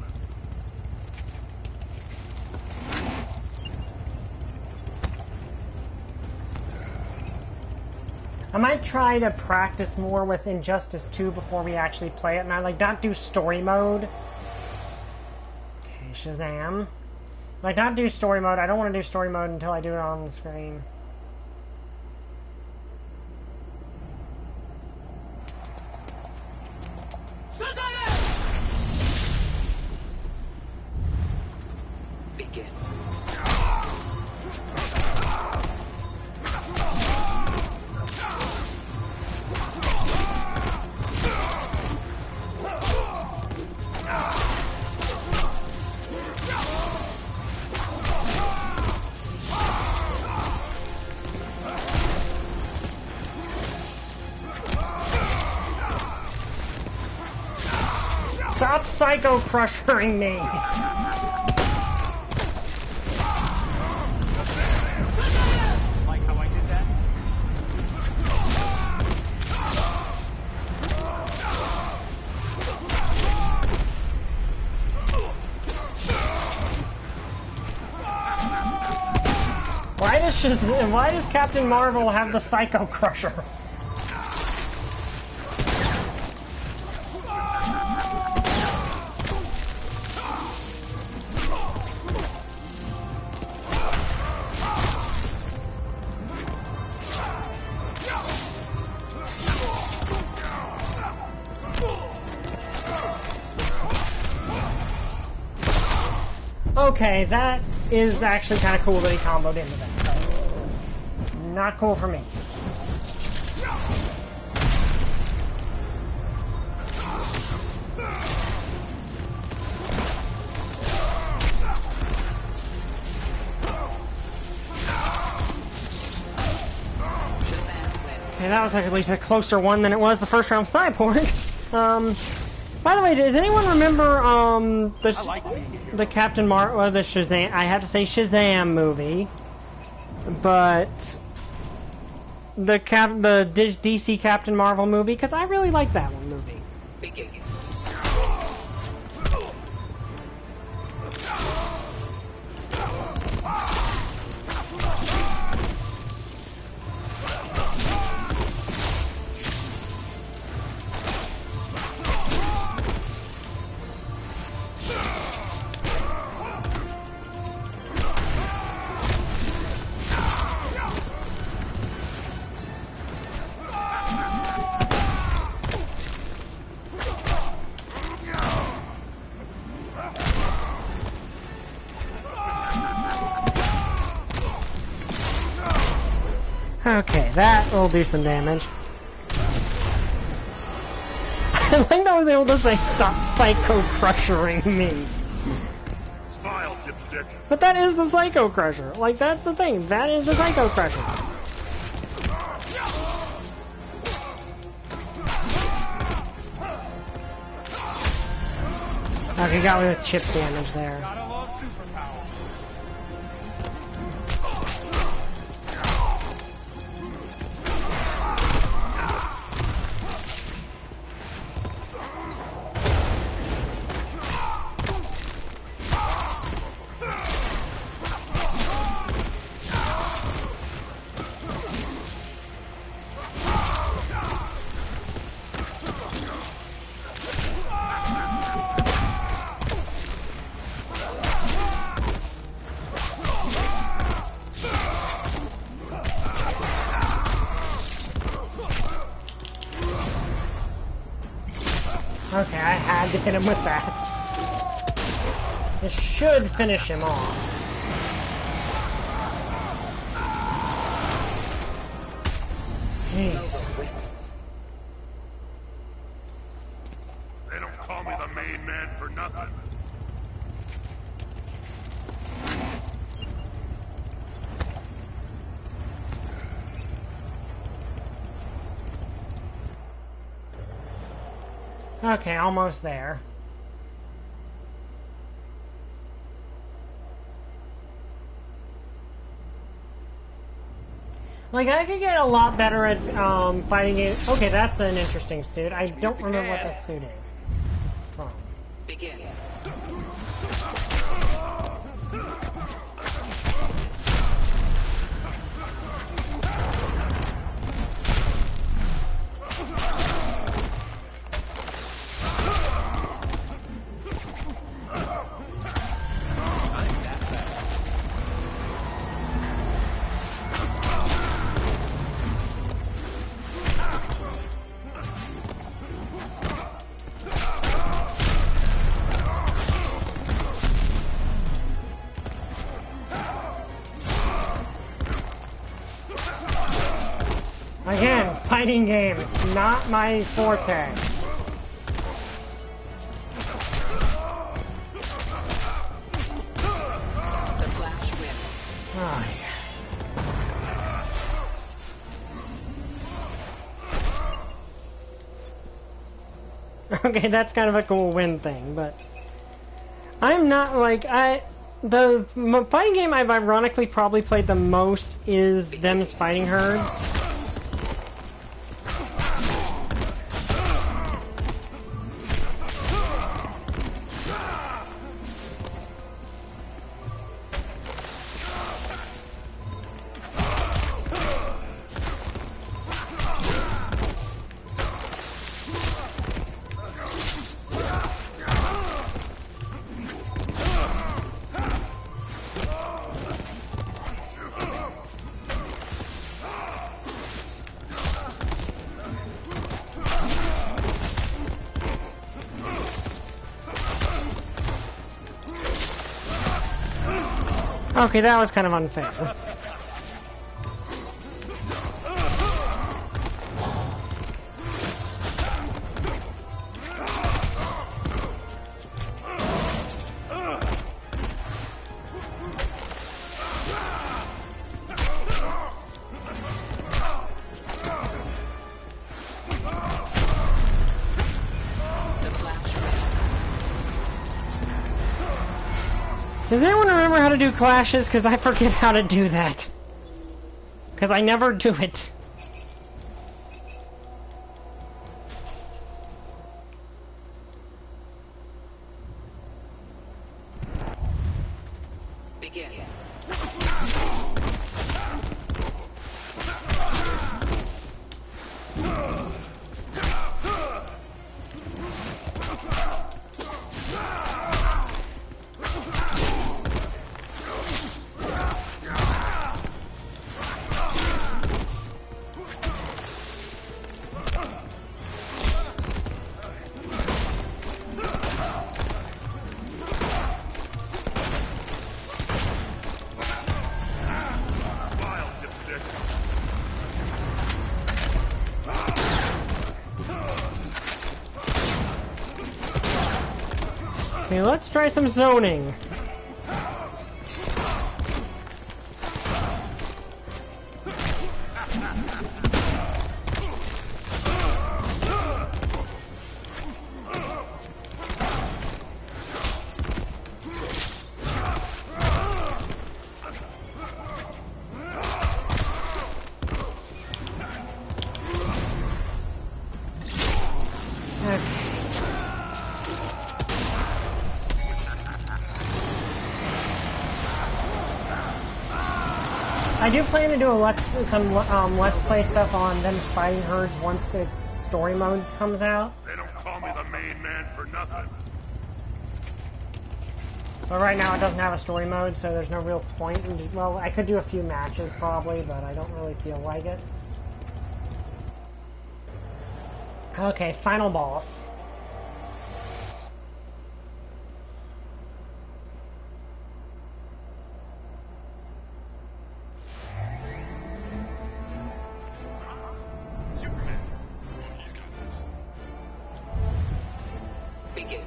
I might try to practice more with Injustice 2 before we actually play it, and I not do story mode. Okay, Shazam. Not do story mode. I don't want to do story mode until I do it on the screen. Begin. Stop Psycho Crushing me! Like how I did that? Why does Captain Marvel have the Psycho Crusher? Okay, that is actually kind of cool that he comboed into that. Not cool for me. Okay, that was at least a closer one than it was the first round Cyborg. By the way, does anyone remember the Captain the Shazam? I have to say Shazam movie, but the DC Captain Marvel movie, because I really like that one movie. Begin. Okay, that will do some damage. I think I was able to say, stop Psycho Crushering me. Smile, dipstick. But that is the Psycho Crusher. Like, that's the thing. That is the Psycho Crusher. Okay, got me with chip damage there. Okay, I had to hit him with that. This should finish him off. Jeez. They don't call me the main man for nothing. Okay, almost there. Like, I could get a lot better at fighting it. Okay, that's an interesting suit. I don't remember what that suit is from. Begin. Again, fighting game, not my forte. The Flash wins. Oh, yeah. Okay, that's kind of a cool win thing, but I'm not like the fighting game I've ironically probably played the most is Them's Fighting Herds. Okay, that was kind of unfair. Does anyone remember how to do clashes? Because I forget how to do that. Because I never do it. Begin. Okay, let's try some zoning. I do plan to do some Let's Play stuff on them spiding herds once its story mode comes out. They don't call me the main man for nothing. But right now it doesn't have a story mode, so there's no real point. Well, I could do a few matches probably, but I don't really feel like it. Okay, final boss. Begin.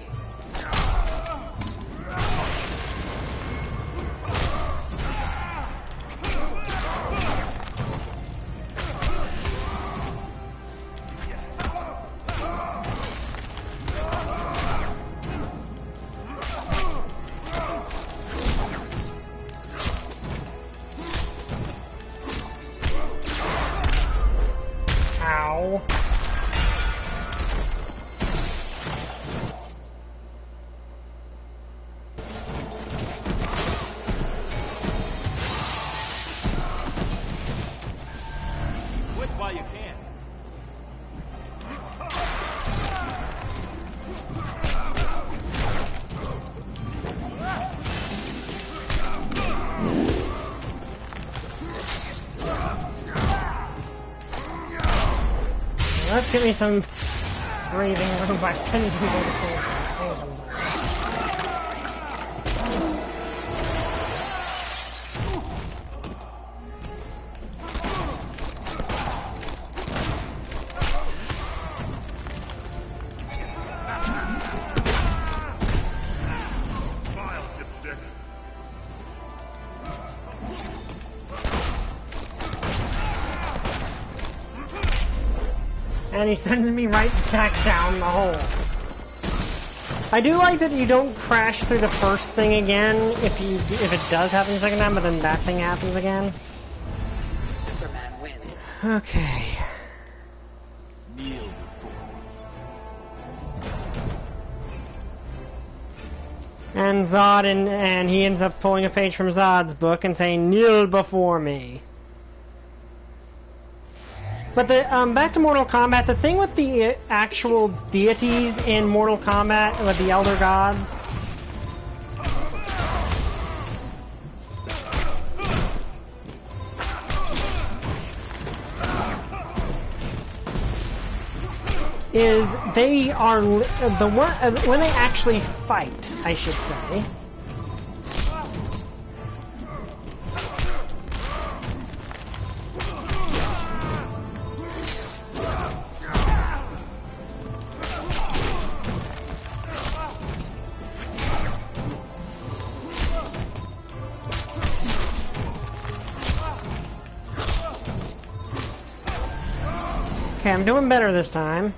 Ow. Quit while you can. Let's give me some breathing room by sending people to sleep. Smile, dipstick. And he sends me right back down the hole. I do like that you don't crash through the first thing again if it does happen the second time, but then that thing happens again. Superman wins. Okay. Kneel before. And Zod and he ends up pulling a page from Zod's book and saying, "Kneel before me." But the back to Mortal Kombat, the thing with the actual deities in Mortal Kombat, with the Elder Gods, is they are the one when they actually fight, I should say. Okay, I'm doing better this time.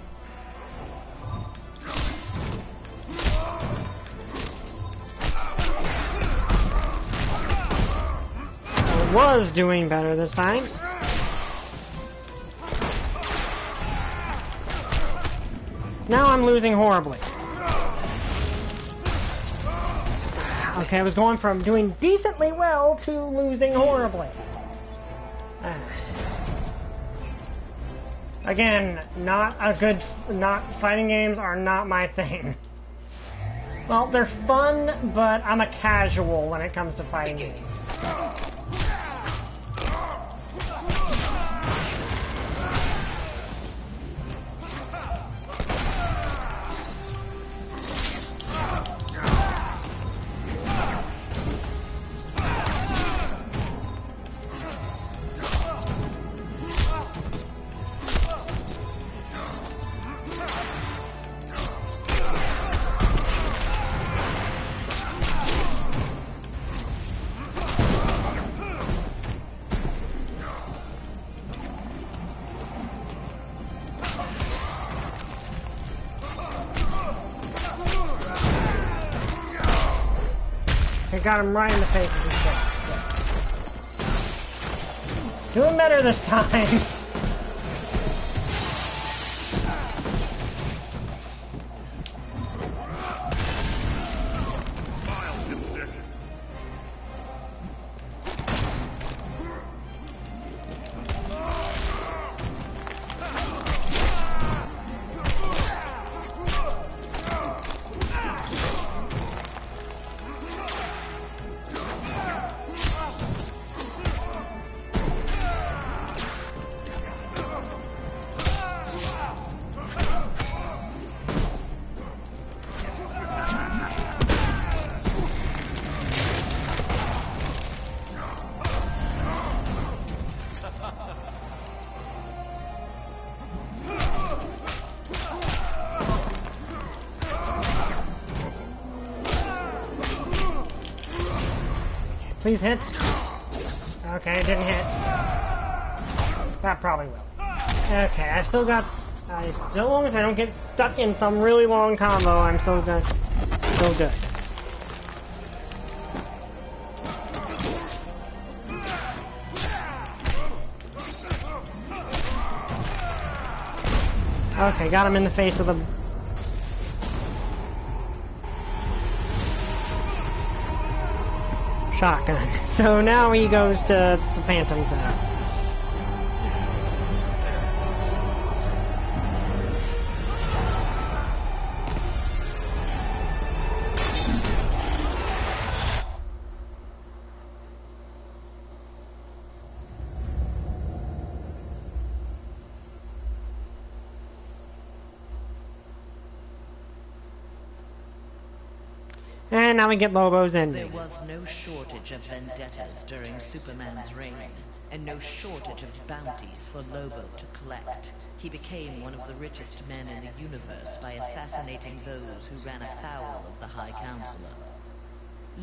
was doing better this time. Now I'm losing horribly. Okay, I was going from doing decently well to losing horribly. Again, fighting games are not my thing. Well, they're fun, but I'm a casual when it comes to fighting games. Got him right in the face of his face. Doing better this time. Please hit. Okay, it didn't hit. That probably will. Okay, I've still got... as long as I don't get stuck in some really long combo, I'm still good. Still good. Okay, got him in the face of the... shotgun. So now he goes to the Phantom Zone. And now we get Lobo's ending. There was no shortage of vendettas during Superman's reign, and no shortage of bounties for Lobo to collect. He became one of the richest men in the universe by assassinating those who ran afoul of the High Counselor.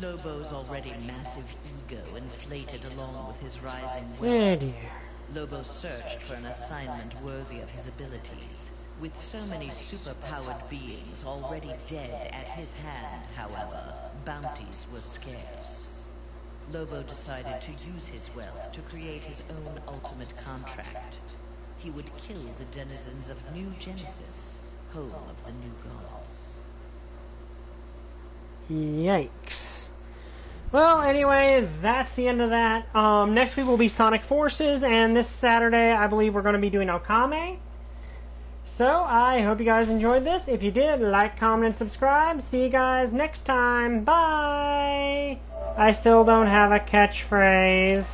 Lobo's already massive ego inflated along with his rising wealth. Oh dear. Lobo searched for an assignment worthy of his abilities. With so many superpowered beings already dead at his hand, however, bounties were scarce. Lobo decided to use his wealth to create his own ultimate contract. He would kill the denizens of New Genesis, home of the new gods. Yikes. Well, anyway, that's the end of that. Next week will be Sonic Forces, and this Saturday, I believe we're going to be doing Okame. So, I hope you guys enjoyed this. If you did, like, comment, and subscribe. See you guys next time. Bye! I still don't have a catchphrase.